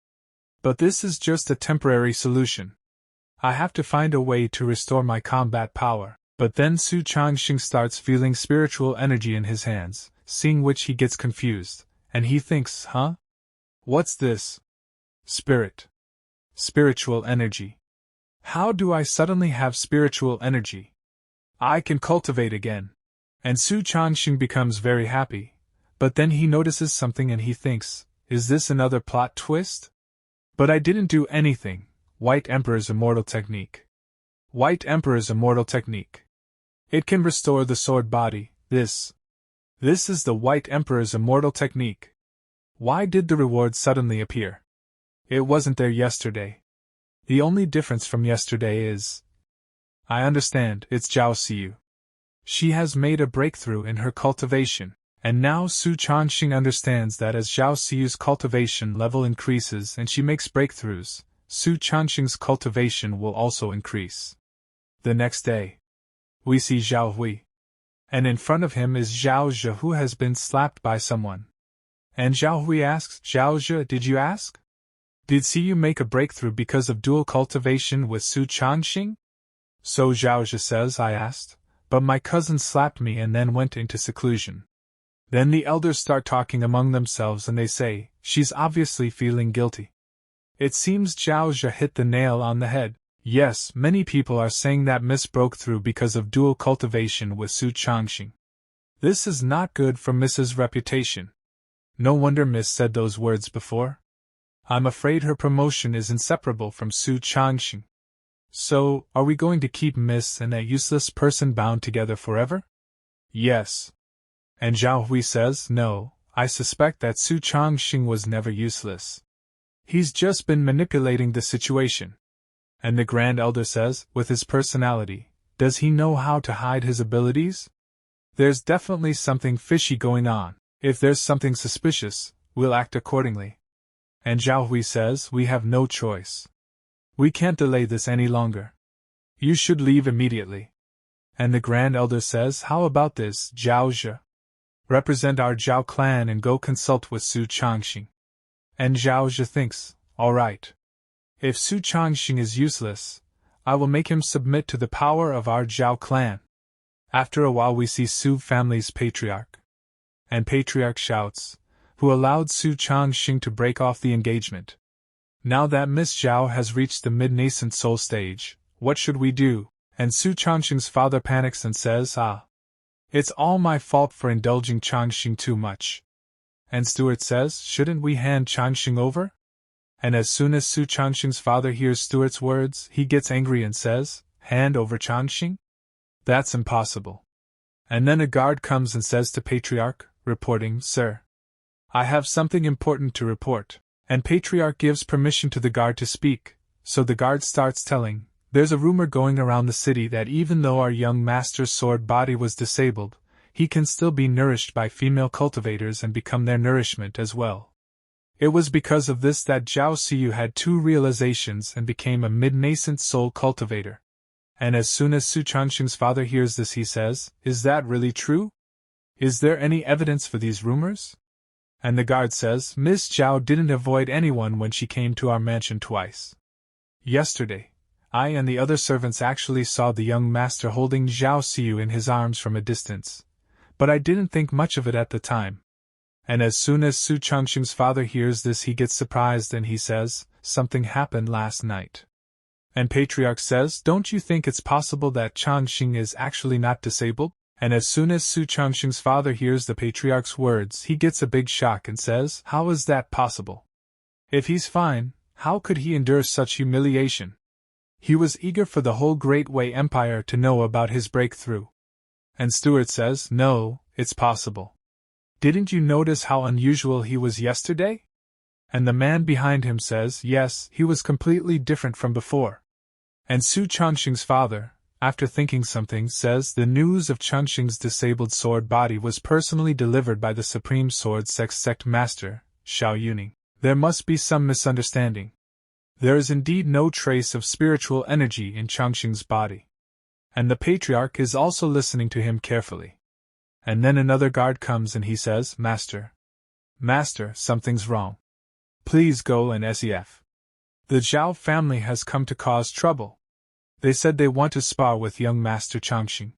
But this is just a temporary solution. I have to find a way to restore my combat power. But then Su Changxing starts feeling spiritual energy in his hands, seeing which he gets confused, and he thinks, huh? What's this? Spirit. Spiritual energy. How do I suddenly have spiritual energy? I can cultivate again. And Su Changxing becomes very happy, but then he notices something and he thinks, is this another plot twist? But I didn't do anything. White Emperor's Immortal Technique. White Emperor's Immortal Technique. It can restore the sword body. This is the White Emperor's Immortal Technique. Why did the reward suddenly appear? It wasn't there yesterday. The only difference from yesterday is... I understand, it's Zhao Xiu. She has made a breakthrough in her cultivation, and now Su Changxing understands that as Zhao Xiu's cultivation level increases and she makes breakthroughs, Su Changxing's cultivation will also increase. The next day, we see Zhao Hui. And in front of him is Zhao Zhe, who has been slapped by someone. And Zhao Hui asks, Zhao Zhe, did you ask? Did Xiu make a breakthrough because of dual cultivation with Su Changxing? So Zhao Zhe says, I asked, but my cousin slapped me and then went into seclusion. Then the elders start talking among themselves and they say, she's obviously feeling guilty. It seems Zhao Zhe hit the nail on the head. Yes, many people are saying that Miss broke through because of dual cultivation with Su Changxing. This is not good for Miss's reputation. No wonder Miss said those words before. I'm afraid her promotion is inseparable from Su Changxing. So, are we going to keep Miss and that useless person bound together forever? Yes. And Zhao Hui says, no, I suspect that Su Changxing was never useless. He's just been manipulating the situation. And the Grand Elder says, with his personality, does he know how to hide his abilities? There's definitely something fishy going on. If there's something suspicious, we'll act accordingly. And Zhao Hui says, we have no choice. We can't delay this any longer. You should leave immediately. And the Grand Elder says, how about this, Zhao Zhe? Represent our Zhao clan and go consult with Su Changxing. And Zhao Zhe thinks, all right. If Su Changxing is useless, I will make him submit to the power of our Zhao clan. After a while we see Su family's patriarch. And patriarch shouts, who allowed Su Changxing to break off the engagement. Now that Miss Zhao has reached the mid-nascent soul stage, what should we do? And Su Changxing's father panics and says, it's all my fault for indulging Changxing too much. And Stuart says, shouldn't we hand Changxing over? And as soon as Su Changxing's father hears Stuart's words, he gets angry and says, hand over Changxing? That's impossible. And then a guard comes and says to Patriarch, reporting, sir, I have something important to report. And Patriarch gives permission to the guard to speak, so the guard starts telling, there's a rumor going around the city that even though our young master's sword body was disabled, he can still be nourished by female cultivators and become their nourishment as well. It was because of this that Zhao Xiu had two realizations and became a mid-nascent soul cultivator. And as soon as Su Changxing's father hears this he says, is that really true? Is there any evidence for these rumors? And the guard says, Miss Zhao didn't avoid anyone when she came to our mansion twice. Yesterday, I and the other servants actually saw the young master holding Zhao Xiu in his arms from a distance, but I didn't think much of it at the time. And as soon as Su Changxing's father hears this he gets surprised and he says, something happened last night. And Patriarch says, don't you think it's possible that Changxing is actually not disabled? And as soon as Su Changxing's father hears the Patriarch's words he gets a big shock and says, how is that possible? If he's fine, how could he endure such humiliation? He was eager for the whole Great Wei Empire to know about his breakthrough. And Stuart says, no, it's possible. Didn't you notice how unusual he was yesterday? And the man behind him says, yes, he was completely different from before. And Su Changxing's father, after thinking something, says the news of Changxing's disabled sword body was personally delivered by the Supreme Sword Sect Master, Xiao Yuning. There must be some misunderstanding. There is indeed no trace of spiritual energy in Changxing's body. And the Patriarch is also listening to him carefully. And then another guard comes and he says, Master, something's wrong. Please go and SEF. The Zhao family has come to cause trouble. They said they want to spar with young Master Changxing.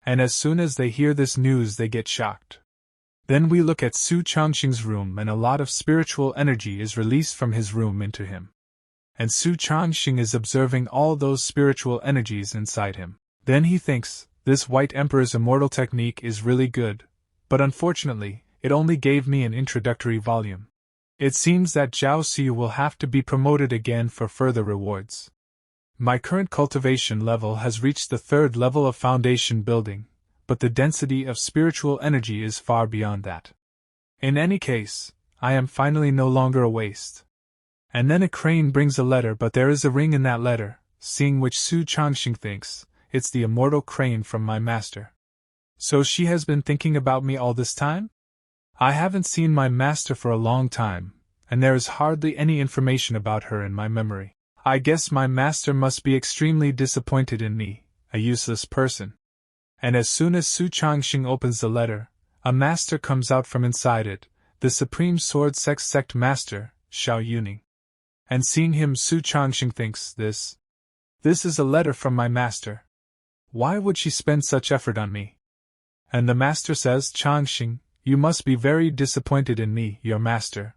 And as soon as they hear this news they get shocked. Then we look at Su Changxing's room and a lot of spiritual energy is released from his room into him. And Su Changxing is observing all those spiritual energies inside him. Then he thinks, this White Emperor's immortal technique is really good, but unfortunately, it only gave me an introductory volume. It seems that Zhao Xiu will have to be promoted again for further rewards. My current cultivation level has reached the 3rd level of foundation building, but the density of spiritual energy is far beyond that. In any case, I am finally no longer a waste. And then a crane brings a letter, but there is a ring in that letter, seeing which Su Changxing thinks, it's the immortal crane from my master. So she has been thinking about me all this time? I haven't seen my master for a long time, and there is hardly any information about her in my memory. I guess my master must be extremely disappointed in me, a useless person. And as soon as Su Changxing opens the letter, a master comes out from inside it, the Supreme Sword Sect Master, Xiao Yuning. And seeing him, Su Changxing thinks, this is a letter from my master. Why would she spend such effort on me? And the master says, Changxing, you must be very disappointed in me, your master.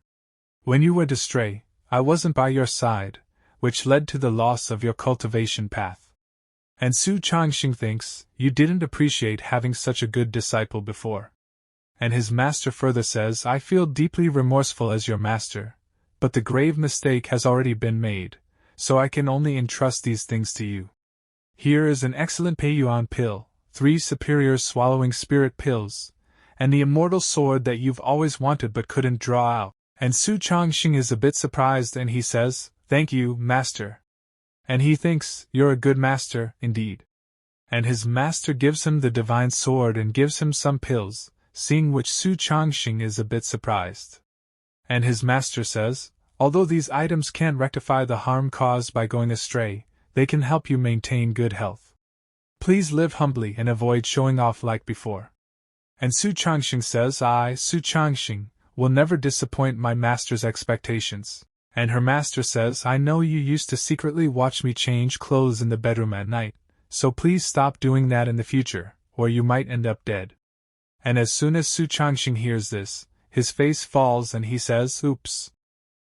When you went astray, I wasn't by your side, which led to the loss of your cultivation path. And Su Changxing thinks, you didn't appreciate having such a good disciple before. And his master further says, I feel deeply remorseful as your master, but the grave mistake has already been made, so I can only entrust these things to you. Here is an excellent Peiyuan pill, 3 superior swallowing spirit pills, and the immortal sword that you've always wanted but couldn't draw out. And Su Changxing is a bit surprised and he says, thank you, master. And he thinks, you're a good master, indeed. And his master gives him the divine sword and gives him some pills, seeing which Su Changxing is a bit surprised. And his master says, although these items can't rectify the harm caused by going astray, they can help you maintain good health. Please live humbly and avoid showing off like before. And Su Changxing says, I, Su Changxing, will never disappoint my master's expectations. And her master says, I know you used to secretly watch me change clothes in the bedroom at night, so please stop doing that in the future, or you might end up dead. And as soon as Su Changxing hears this, his face falls and he says, oops.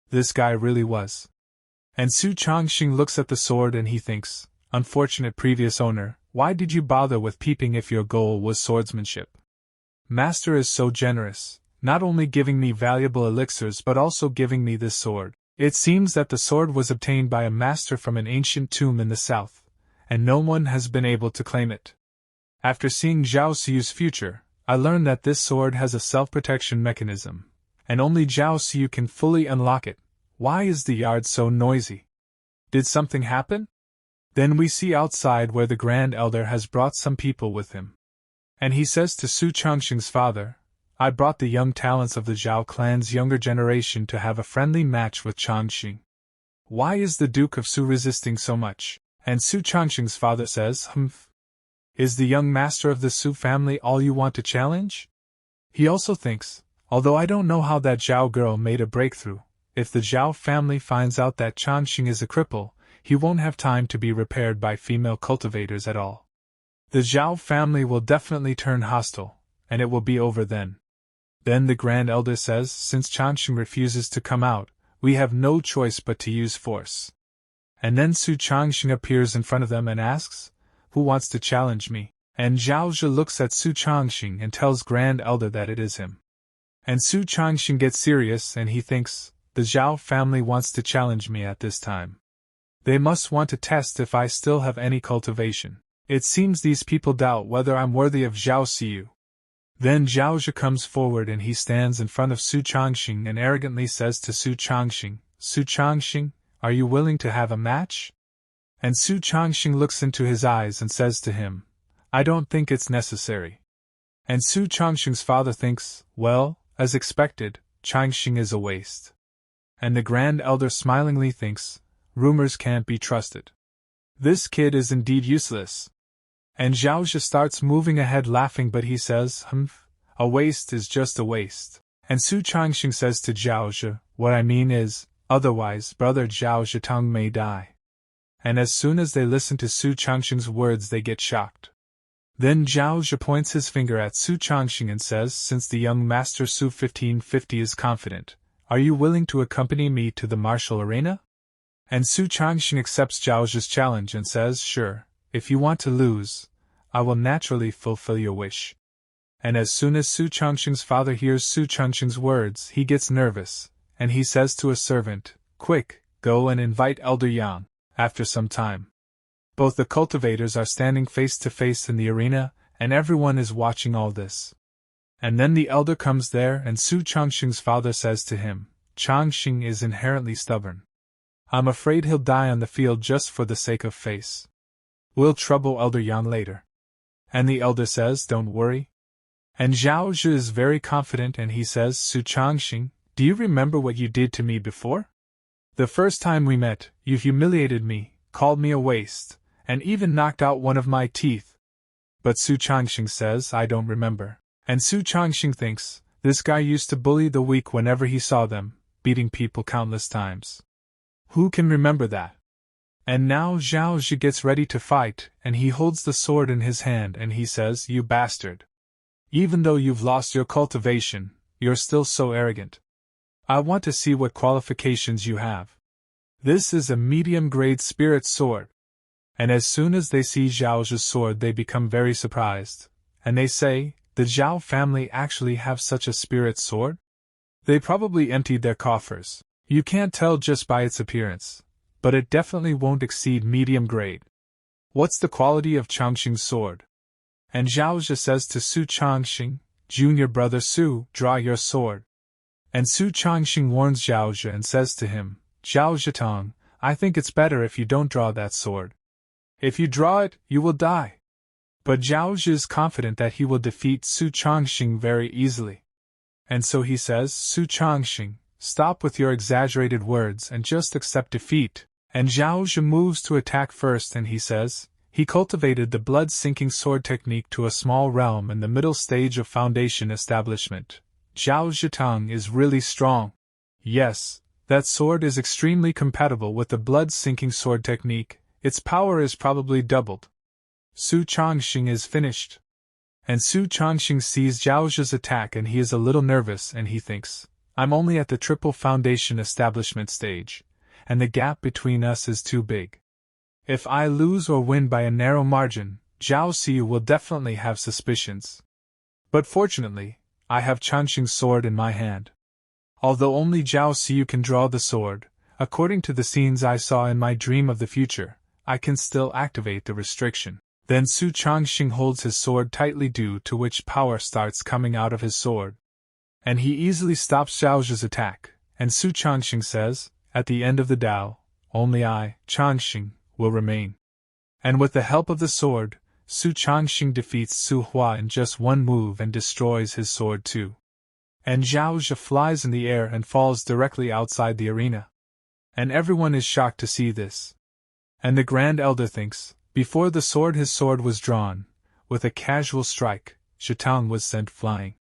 This guy really was. And Su Changxing looks at the sword and he thinks, unfortunate previous owner, why did you bother with peeping if your goal was swordsmanship? Master is so generous, not only giving me valuable elixirs but also giving me this sword. It seems that the sword was obtained by a master from an ancient tomb in the south, and no one has been able to claim it. After seeing Zhao Xiu's future, I learned that this sword has a self-protection mechanism, and only Zhao Xiu can fully unlock it. Why is the yard so noisy? Did something happen? Then we see outside where the Grand Elder has brought some people with him. And he says to Su Changxing's father, I brought the young talents of the Zhao clan's younger generation to have a friendly match with Changxing. Why is the Duke of Su resisting so much? And Su Changxing's father says, Humph. Is the young master of the Su family all you want to challenge? He also thinks, although I don't know how that Zhao girl made a breakthrough, if the Zhao family finds out that Changxing is a cripple, he won't have time to be repaired by female cultivators at all. The Zhao family will definitely turn hostile, and it will be over then. Then the Grand Elder says, since Changxing refuses to come out, we have no choice but to use force. And then Su Changxing appears in front of them and asks, who wants to challenge me? And Zhao Zhe looks at Su Changxing and tells Grand Elder that it is him. And Su Changxing gets serious and he thinks, the Zhao family wants to challenge me at this time. They must want to test if I still have any cultivation. It seems these people doubt whether I'm worthy of Zhao Xiu. Then Zhao Zhe comes forward and he stands in front of Su Changxing and arrogantly says to Su Changxing, are you willing to have a match? And Su Changxing looks into his eyes and says to him, I don't think it's necessary. And Su Changxing's father thinks, well, as expected, Changxing is a waste. And the Grand Elder smilingly thinks, rumors can't be trusted. This kid is indeed useless. And Zhao Zhi starts moving ahead laughing, but he says, a waste is just a waste. And Su Changxing says to Zhao Zhi, what I mean is, otherwise brother Zhao Zhitung may die. And as soon as they listen to Su Changxing's words they get shocked. Then Zhao Zhi points his finger at Su Changxing and says, since the young master Su 1550 is confident, are you willing to accompany me to the martial arena? And Su Changxing accepts Zhao Zhi's challenge and says, sure, if you want to lose, I will naturally fulfill your wish. And as soon as Su Changxing's father hears Su Changxing's words, he gets nervous, and he says to a servant, quick, go and invite Elder Yang. After some time, both the cultivators are standing face to face in the arena, and everyone is watching all this. And then the elder comes there, and Su Changxing's father says to him, Changxing is inherently stubborn. I'm afraid he'll die on the field just for the sake of face. We'll trouble Elder Yang later. And the elder says, don't worry. And Zhao Zhi is very confident and he says, Su Changxing, do you remember what you did to me before? The first time we met, you humiliated me, called me a waste, and even knocked out one of my teeth. But Su Changxing says, I don't remember. And Su Changxing thinks, this guy used to bully the weak whenever he saw them, beating people countless times. Who can remember that? And now Zhao Zhi gets ready to fight, and he holds the sword in his hand and he says, you bastard. Even though you've lost your cultivation, you're still so arrogant. I want to see what qualifications you have. This is a medium-grade spirit sword. And as soon as they see Zhao Zhi's sword they become very surprised, and they say, the Zhao family actually have such a spirit sword? They probably emptied their coffers. You can't tell just by its appearance, but it definitely won't exceed medium grade. What's the quality of Changxing's sword? And Zhao Zhi says to Su Changxing, junior brother Su, draw your sword. And Su Changxing warns Zhao Zhi and says to him, Zhao Zhitong, I think it's better if you don't draw that sword. If you draw it, you will die. But Zhao Zhi is confident that he will defeat Su Changxing very easily. And so he says, Su Changxing, stop with your exaggerated words and just accept defeat. And Zhao Zhi moves to attack first and he says, he cultivated the blood-sinking sword technique to a small realm in the middle stage of foundation establishment. Zhao Zhitong is really strong. Yes, that sword is extremely compatible with the blood-sinking sword technique, its power is probably doubled. Su Changxing is finished. And Su Changxing sees Zhao Zhi's attack and he is a little nervous and he thinks, I'm only at the triple foundation establishment stage, and the gap between us is too big. If I lose or win by a narrow margin, Zhao Xiu will definitely have suspicions. But fortunately, I have Changxing's sword in my hand. Although only Zhao Xiu can draw the sword, according to the scenes I saw in my dream of the future, I can still activate the restriction. Then Su Changxing holds his sword tightly due to which power starts coming out of his sword. And he easily stops Zhao Zhi's attack, and Su Changxing says, at the end of the Tao, only I, Changxing, will remain. And with the help of the sword, Su Changxing defeats Su Hua in just one move and destroys his sword too. And Zhao Zhi flies in the air and falls directly outside the arena. And everyone is shocked to see this. And the Grand Elder thinks, before his sword was drawn, with a casual strike, Shitang was sent flying.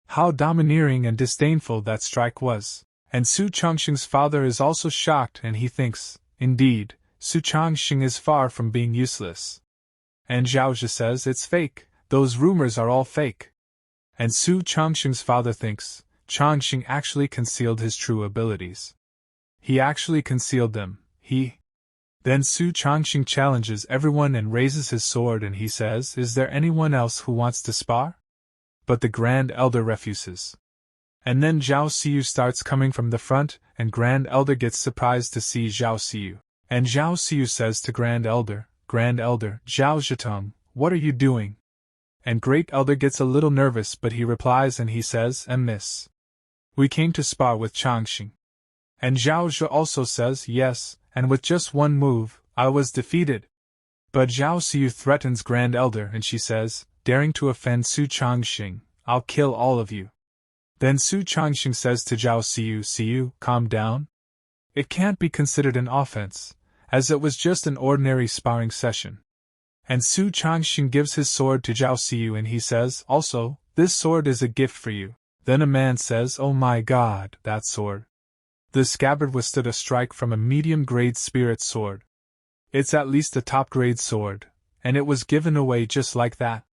How domineering and disdainful that strike was. And Su Changxing's father is also shocked and he thinks, indeed, Su Changxing is far from being useless. And Zhao Zhi says it's fake, those rumors are all fake. And Su Changxing's father thinks, Changxing actually concealed his true abilities. He actually concealed them, Then Su Changxing challenges everyone and raises his sword and he says, is there anyone else who wants to spar? But the Grand Elder refuses. And then Zhao Xiu starts coming from the front, and Grand Elder gets surprised to see Zhao Xiu. And Zhao Xiu says to Grand Elder, Zhao Zhitong, what are you doing? And Great Elder gets a little nervous but he replies and he says, miss. We came to spar with Changxing. And Zhao Zhi also says, yes, and with just one move, I was defeated. But Zhao Xiu threatens Grand Elder and she says, daring to offend Su Changxing, I'll kill all of you. Then Su Changxing says to Zhao Xiu, calm down. It can't be considered an offense, as it was just an ordinary sparring session. And Su Changxing gives his sword to Zhao Siyu and he says, also, this sword is a gift for you. Then a man says, oh my god, that sword. The scabbard withstood a strike from a medium-grade spirit sword. It's at least a top-grade sword, and it was given away just like that.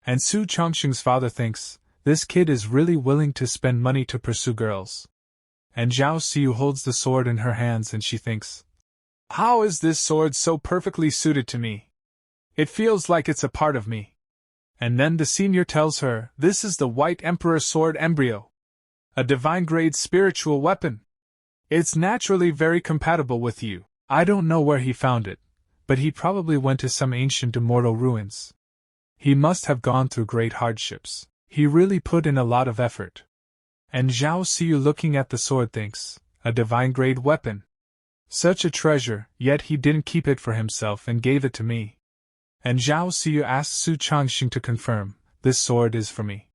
And Su Changxing's father thinks, this kid is really willing to spend money to pursue girls. And Zhao Siyu holds the sword in her hands and she thinks, how is this sword so perfectly suited to me? It feels like it's a part of me. And then the senior tells her, this is the White Emperor Sword Embryo. A divine-grade spiritual weapon. It's naturally very compatible with you. I don't know where he found it, but he probably went to some ancient immortal ruins. He must have gone through great hardships. He really put in a lot of effort. And Zhao Siyu looking at the sword thinks, a divine-grade weapon. Such a treasure, yet he didn't keep it for himself and gave it to me. And Zhao Siyu asks Su Changxing to confirm, this sword is for me.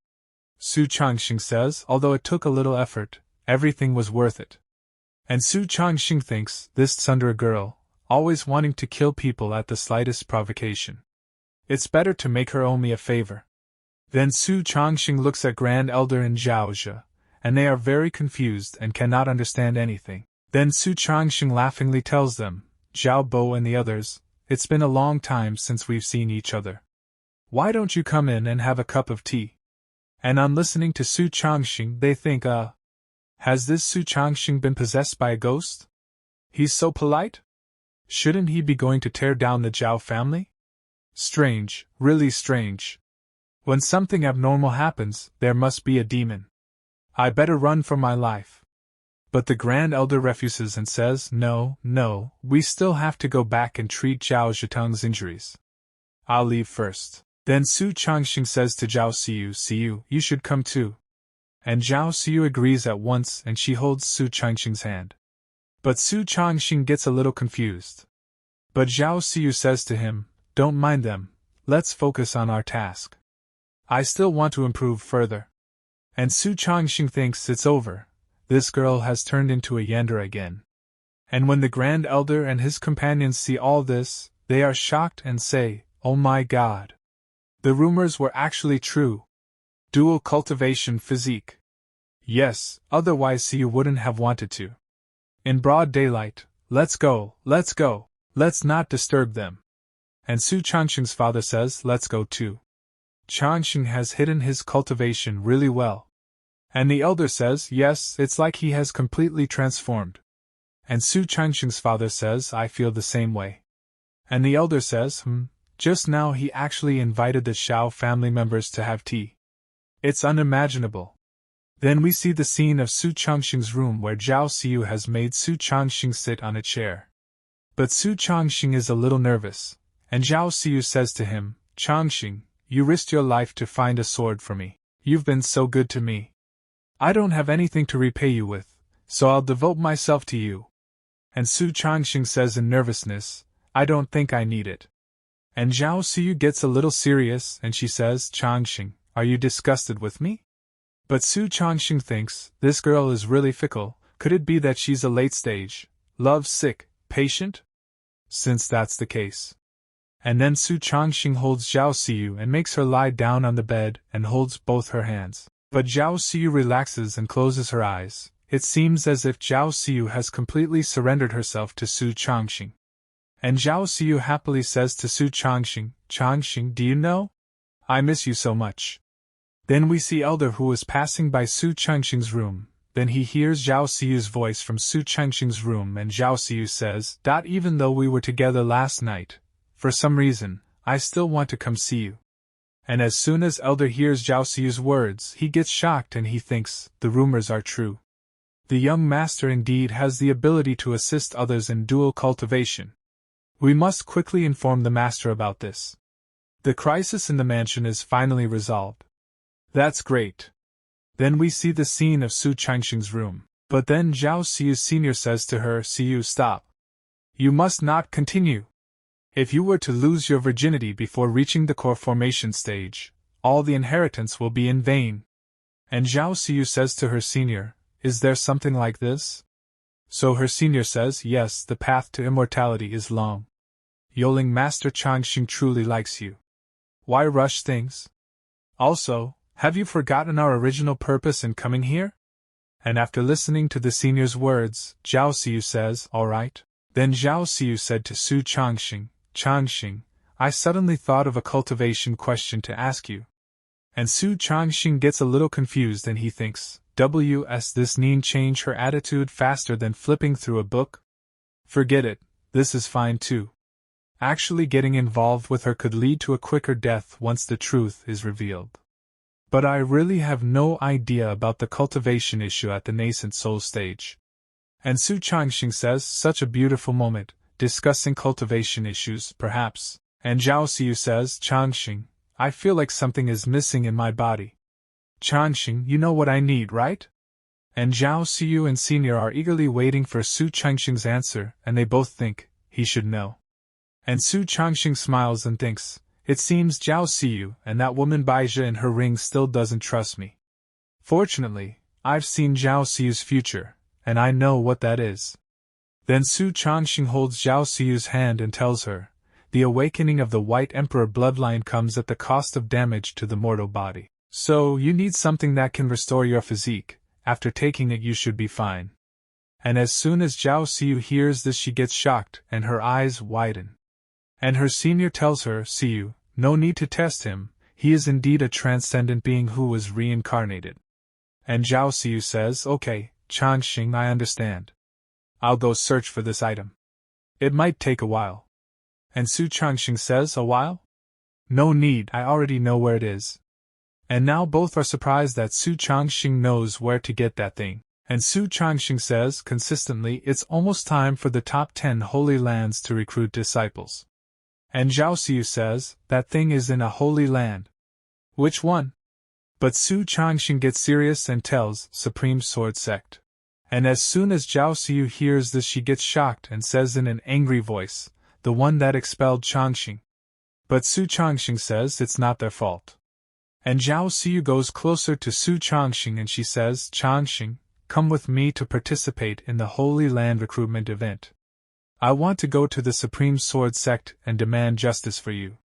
Su Changxing says, although it took a little effort, everything was worth it. And Su Changxing thinks, this tsundere girl, always wanting to kill people at the slightest provocation. It's better to make her owe me a favor. Then Su Changxing looks at Grand Elder and Zhao Zhe, and they are very confused and cannot understand anything. Then Su Changxing laughingly tells them, Zhao Bo and the others, it's been a long time since we've seen each other. Why don't you come in and have a cup of tea? And on listening to Su Changxing they think, has this Su Changxing been possessed by a ghost? He's so polite? Shouldn't he be going to tear down the Zhao family? Strange, really strange. When something abnormal happens, there must be a demon. I better run for my life. But the Grand Elder refuses and says, no, we still have to go back and treat Zhao Zhetung's injuries. I'll leave first. Then Su Changxing says to Zhao Siyu, you should come too. And Zhao Siyu agrees at once and she holds Su Changxing's hand. But Su Changxing gets a little confused. But Zhao Siyu says to him, don't mind them, let's focus on our task. I still want to improve further. And Su Changxing thinks it's over. This girl has turned into a yandere again. And when the Grand Elder and his companions see all this, they are shocked and say, oh my god. The rumors were actually true. Dual cultivation physique. Yes, otherwise Siyu wouldn't have wanted to. In broad daylight, let's go, let's not disturb them. And Su Changxing's father says, let's go too. Changxing has hidden his cultivation really well. And the elder says, yes, it's like he has completely transformed. And Su Changxing's father says, I feel the same way. And the elder says, just now he actually invited the Xiao family members to have tea. It's unimaginable. Then we see the scene of Su Changxing's room where Zhao Siyu has made Su Changxing sit on a chair. But Su Changxing is a little nervous, and Zhao Siyu says to him, Changxing, you risked your life to find a sword for me. You've been so good to me. I don't have anything to repay you with, so I'll devote myself to you. And Su Changxing says in nervousness, I don't think I need it. And Zhao Siyu gets a little serious and she says, Changxing, are you disgusted with me? But Su Changxing thinks, this girl is really fickle, could it be that she's a late-stage, love-sick patient? Since that's the case. And then Su Changxing holds Zhao Siyu and makes her lie down on the bed and holds both her hands. But Zhao Siyu relaxes and closes her eyes. It seems as if Zhao Siyu has completely surrendered herself to Su Changxing. And Zhao Siyu happily says to Su Changxing, Changxing, do you know? I miss you so much. Then we see Elder who is passing by Su Changxing's room. Then he hears Zhao Siyu's voice from Su Changxing's room and Zhao Siyu says, even though we were together last night, for some reason, I still want to come see you. And as soon as Elder hears Zhao Siyu's words, he gets shocked and he thinks, the rumors are true. The young master indeed has the ability to assist others in dual cultivation. We must quickly inform the master about this. The crisis in the mansion is finally resolved. That's great. Then we see the scene of Su Changxing's room. But then Zhao Siyu Sr. says to her, Siyu, stop. You must not continue. If you were to lose your virginity before reaching the core formation stage, all the inheritance will be in vain. And Zhao Siyu says to her senior, is there something like this? So her senior says, yes, the path to immortality is long. Yoling Master Changxing truly likes you. Why rush things? Also, have you forgotten our original purpose in coming here? And after listening to the senior's words, Zhao Siyu says, all right. Then Zhao Siyu said to Su Changxing, Changxing, I suddenly thought of a cultivation question to ask you. And Su Changxing gets a little confused and he thinks, this Neen change her attitude faster than flipping through a book? Forget it, this is fine too. Actually getting involved with her could lead to a quicker death once the truth is revealed. But I really have no idea about the cultivation issue at the nascent soul stage. And Su Changxing says, such a beautiful moment, discussing cultivation issues, perhaps. And Zhao Siyu says, Changxing, I feel like something is missing in my body. Changxing, you know what I need, right? And Zhao Siyu and Senior are eagerly waiting for Su Changxing's answer, and they both think he should know. And Su Changxing smiles and thinks, it seems Zhao Siyu and that woman Baizha in her ring still doesn't trust me. Fortunately, I've seen Zhao Siyu's future, and I know what that is. Then Su Changxing holds Zhao Siyu's hand and tells her, the awakening of the White Emperor bloodline comes at the cost of damage to the mortal body. So, you need something that can restore your physique. After taking it you should be fine. And as soon as Zhao Siyu hears this she gets shocked and her eyes widen. And her senior tells her, Siyu, no need to test him, he is indeed a transcendent being who was reincarnated. And Zhao Siyu says, okay, Changxing, I understand. I'll go search for this item. It might take a while. And Su Changxing says, a while? No need, I already know where it is. And now both are surprised that Su Changxing knows where to get that thing. And Su Changxing says, consistently, it's almost time for the top 10 holy lands to recruit disciples. And Zhao Siyu says, that thing is in a holy land. Which one? But Su Changxing gets serious and tells, Supreme Sword Sect. And as soon as Zhao Siyu hears this she gets shocked and says in an angry voice, the one that expelled Changxing. But Su Changxing says it's not their fault. And Zhao Siyu goes closer to Su Changxing and she says, Changxing, come with me to participate in the Holy Land recruitment event. I want to go to the Supreme Sword Sect and demand justice for you.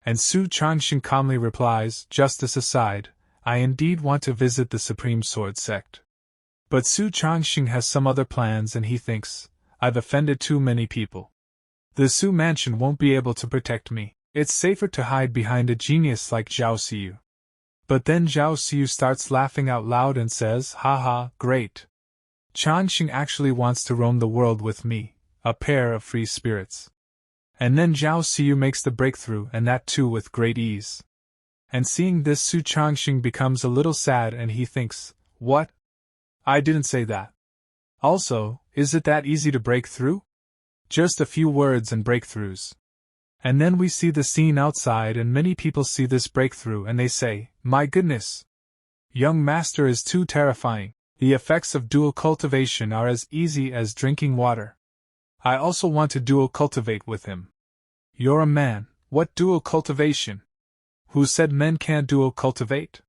And Su Changxing calmly replies, justice aside, I indeed want to visit the Supreme Sword Sect. But Su Changxing has some other plans and he thinks, I've offended too many people. The Su mansion won't be able to protect me. It's safer to hide behind a genius like Zhao Siyu. But then Zhao Siyu starts laughing out loud and says, haha, great. Changxing actually wants to roam the world with me, a pair of free spirits. And then Zhao Siyu makes the breakthrough and that too with great ease. And seeing this Su Changxing becomes a little sad and he thinks, what? I didn't say that. Also, is it that easy to break through? Just a few words and breakthroughs. And then we see the scene outside and many people see this breakthrough and they say, my goodness! Young master is too terrifying. The effects of dual cultivation are as easy as drinking water. I also want to dual cultivate with him. You're a man, what dual cultivation? Who said men can't dual cultivate?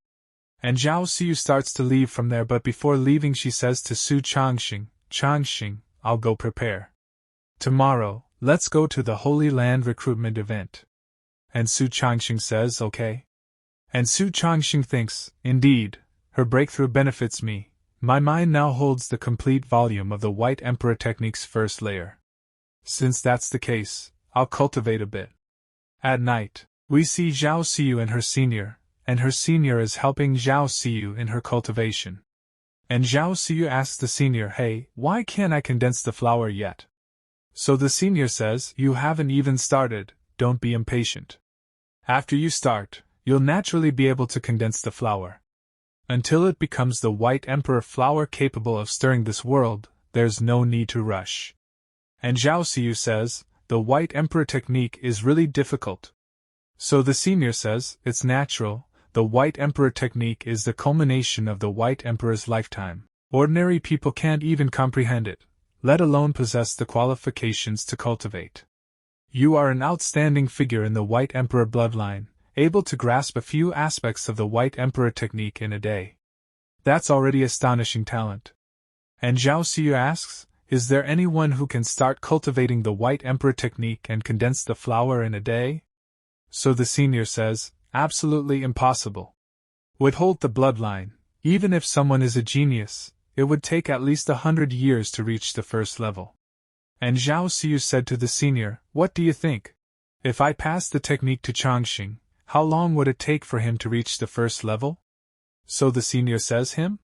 And Zhao Siyu starts to leave from there but before leaving she says to Su Changxing, Changxing, I'll go prepare. Tomorrow, let's go to the Holy Land recruitment event. And Su Changxing says, okay. And Su Changxing thinks, indeed, her breakthrough benefits me. My mind now holds the complete volume of the White Emperor Technique's first layer. Since that's the case, I'll cultivate a bit. At night, we see Zhao Siyu and her senior is helping Zhao Siyu in her cultivation. And Zhao Siyu asks the senior, hey, why can't I condense the flower yet? So the senior says, you haven't even started, don't be impatient. After you start, you'll naturally be able to condense the flower. Until it becomes the White Emperor flower capable of stirring this world, there's no need to rush. And Zhao Siyu says, the White Emperor technique is really difficult. So the senior says, it's natural, the White Emperor technique is the culmination of the White Emperor's lifetime. Ordinary people can't even comprehend it, let alone possess the qualifications to cultivate. You are an outstanding figure in the White Emperor bloodline, able to grasp a few aspects of the White Emperor technique in a day. That's already astonishing talent. And Zhao Siyu asks, Is there anyone who can start cultivating the White Emperor technique and condense the flower in a day? So the senior says, absolutely impossible. Withhold the bloodline. Even if someone is a genius, it would take at least 100 years to reach the first level. And Zhao Siyu said to the senior, what do you think? If I pass the technique to Changxing, how long would it take for him to reach the first level? So the senior says him?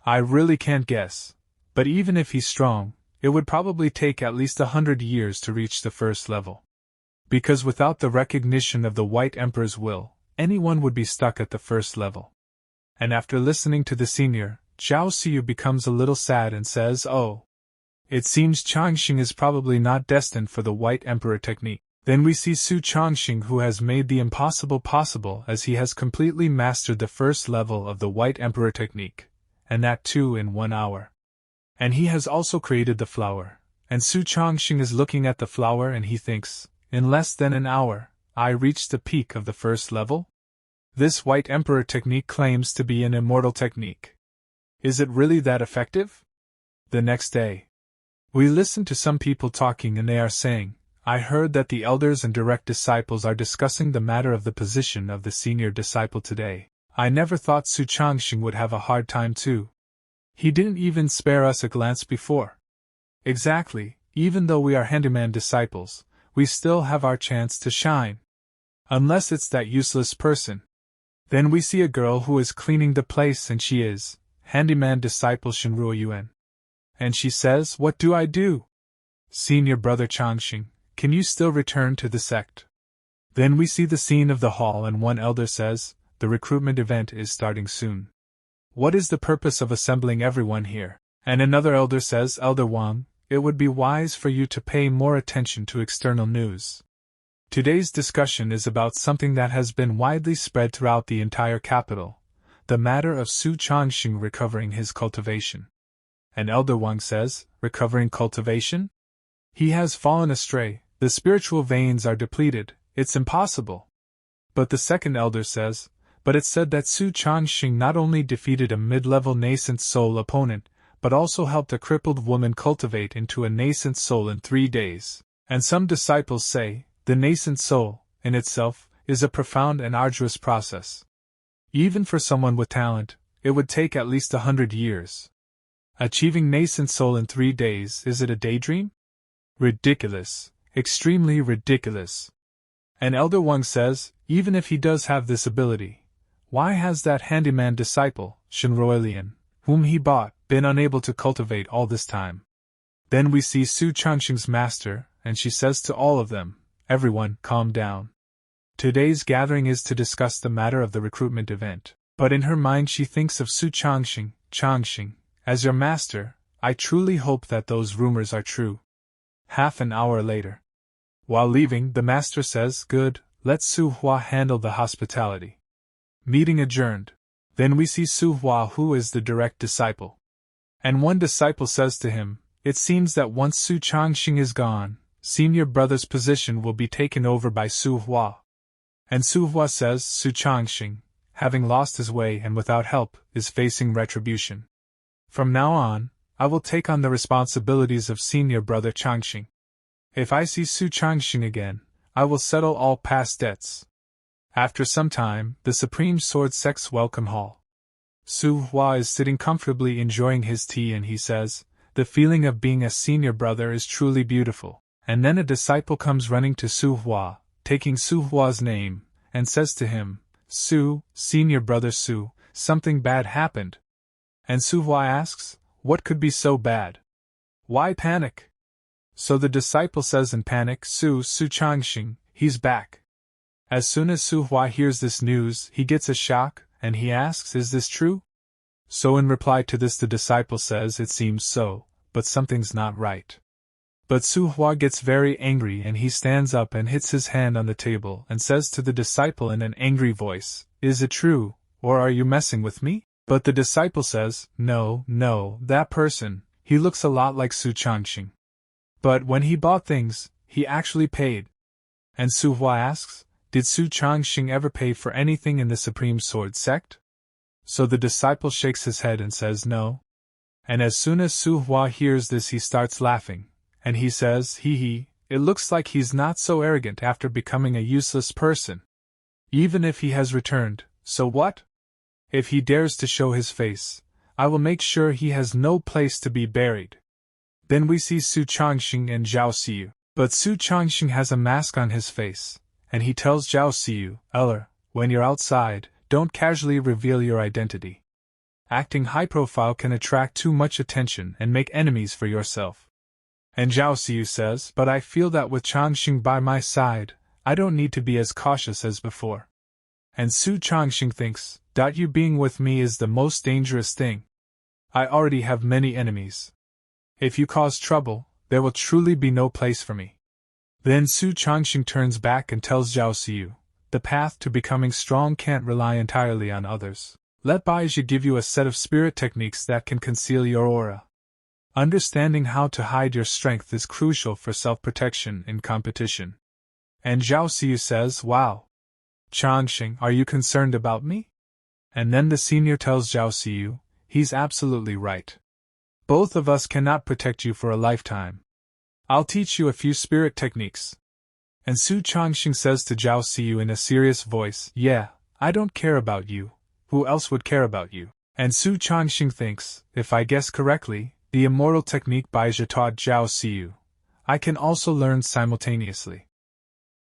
I really can't guess. But even if he's strong, it would probably take at least 100 years to reach the first level. Because without the recognition of the White Emperor's will, anyone would be stuck at the first level. And after listening to the senior, Zhao Siyu becomes a little sad and says, oh. It seems Changxing is probably not destined for the White Emperor technique. Then we see Su Changxing, who has made the impossible possible, as he has completely mastered the first level of the White Emperor technique, and that too in 1 hour. And he has also created the flower, and Su Changxing is looking at the flower and he thinks, in less than an hour, I reached the peak of the first level? This White Emperor technique claims to be an immortal technique. Is it really that effective? The next day, we listen to some people talking and they are saying, I heard that the elders and direct disciples are discussing the matter of the position of the senior disciple today. I never thought Su Changxing would have a hard time too. He didn't even spare us a glance before. Exactly, even though we are handyman disciples, we still have our chance to shine. Unless it's that useless person. Then we see a girl who is cleaning the place and she is handyman disciple Shinruo Yuan. And she says, what do I do? Senior brother Changxing, can you still return to the sect? Then we see the scene of the hall and one elder says, the recruitment event is starting soon. What is the purpose of assembling everyone here? And another elder says, Elder Wang, it would be wise for you to pay more attention to external news. Today's discussion is about something that has been widely spread throughout the entire capital, the matter of Su Changxing recovering his cultivation. And Elder Wang says, recovering cultivation? He has fallen astray, the spiritual veins are depleted, it's impossible. But the second elder says, but it's said that Su Changxing not only defeated a mid-level nascent soul opponent, but also helped a crippled woman cultivate into a nascent soul in 3 days. And some disciples say, the nascent soul, in itself, is a profound and arduous process. Even for someone with talent, it would take at least 100 years. Achieving nascent soul in 3 days, is it a daydream? Ridiculous, extremely ridiculous. And Elder Wang says, even if he does have this ability, why has that handyman disciple, Shinruo Lian, whom he bought, been unable to cultivate all this time? Then we see Su Changxing's master, and she says to all of them, everyone, calm down. Today's gathering is to discuss the matter of the recruitment event. But in her mind she thinks of Su Changxing, Changxing, as your master, I truly hope that those rumors are true. Half an hour later. While leaving, the master says, good, let Su Hua handle the hospitality. Meeting adjourned. Then we see Su Hua, who is the direct disciple. And one disciple says to him, it seems that once Su Changxing is gone, senior brother's position will be taken over by Su Hua. And Su Hua says, Su Changxing, having lost his way and without help, is facing retribution. From now on, I will take on the responsibilities of senior brother Changxing. If I see Su Changxing again, I will settle all past debts. After some time, the Supreme Sword Sect's welcome hall. Su Hua is sitting comfortably enjoying his tea and he says, the feeling of being a senior brother is truly beautiful. And then a disciple comes running to Su Hua, taking Su Hua's name, and says to him, Su, senior brother Su, something bad happened. And Su Hua asks, what could be so bad? Why panic? So the disciple says in panic, Su Changxing, he's back. As soon as Su Hua hears this news, he gets a shock, and he asks, is this true? So in reply to this the disciple says, it seems so, but something's not right. But Su Hua gets very angry and he stands up and hits his hand on the table and says to the disciple in an angry voice, is it true, or are you messing with me? But the disciple says, no, that person, he looks a lot like Su Changxing. But when he bought things, he actually paid. And Su Hua asks, did Su Changxing ever pay for anything in the Supreme Sword Sect? So the disciple shakes his head and says no. And as soon as Su Hua hears this, he starts laughing, and he says, hee hee, it looks like he's not so arrogant after becoming a useless person. Even if he has returned, so what? If he dares to show his face, I will make sure he has no place to be buried. Then we see Su Changxing and Zhao Xiyu, but Su Changxing has a mask on his face, and he tells Zhao Xiyu, Eller, when you're outside, don't casually reveal your identity. Acting high profile can attract too much attention and make enemies for yourself. And Zhao Xiyu says, but I feel that with Changxing by my side, I don't need to be as cautious as before. And Su Changxing thinks, you being with me is the most dangerous thing. I already have many enemies. If you cause trouble, there will truly be no place for me. Then Su Changxing turns back and tells Zhao Xiyu, the path to becoming strong can't rely entirely on others. Let Baizhi give you a set of spirit techniques that can conceal your aura. Understanding how to hide your strength is crucial for self-protection in competition. And Zhao Xiyu says, wow. Changxing, are you concerned about me? And then the senior tells Zhao Xiyu, he's absolutely right. Both of us cannot protect you for a lifetime. I'll teach you a few spirit techniques. And Su Changxing says to Zhao Xiyu in a serious voice, yeah, I don't care about you. Who else would care about you? And Su Changxing thinks, if I guess correctly, the Immortal technique Baizhi taught Zhao Xiyu, I can also learn simultaneously.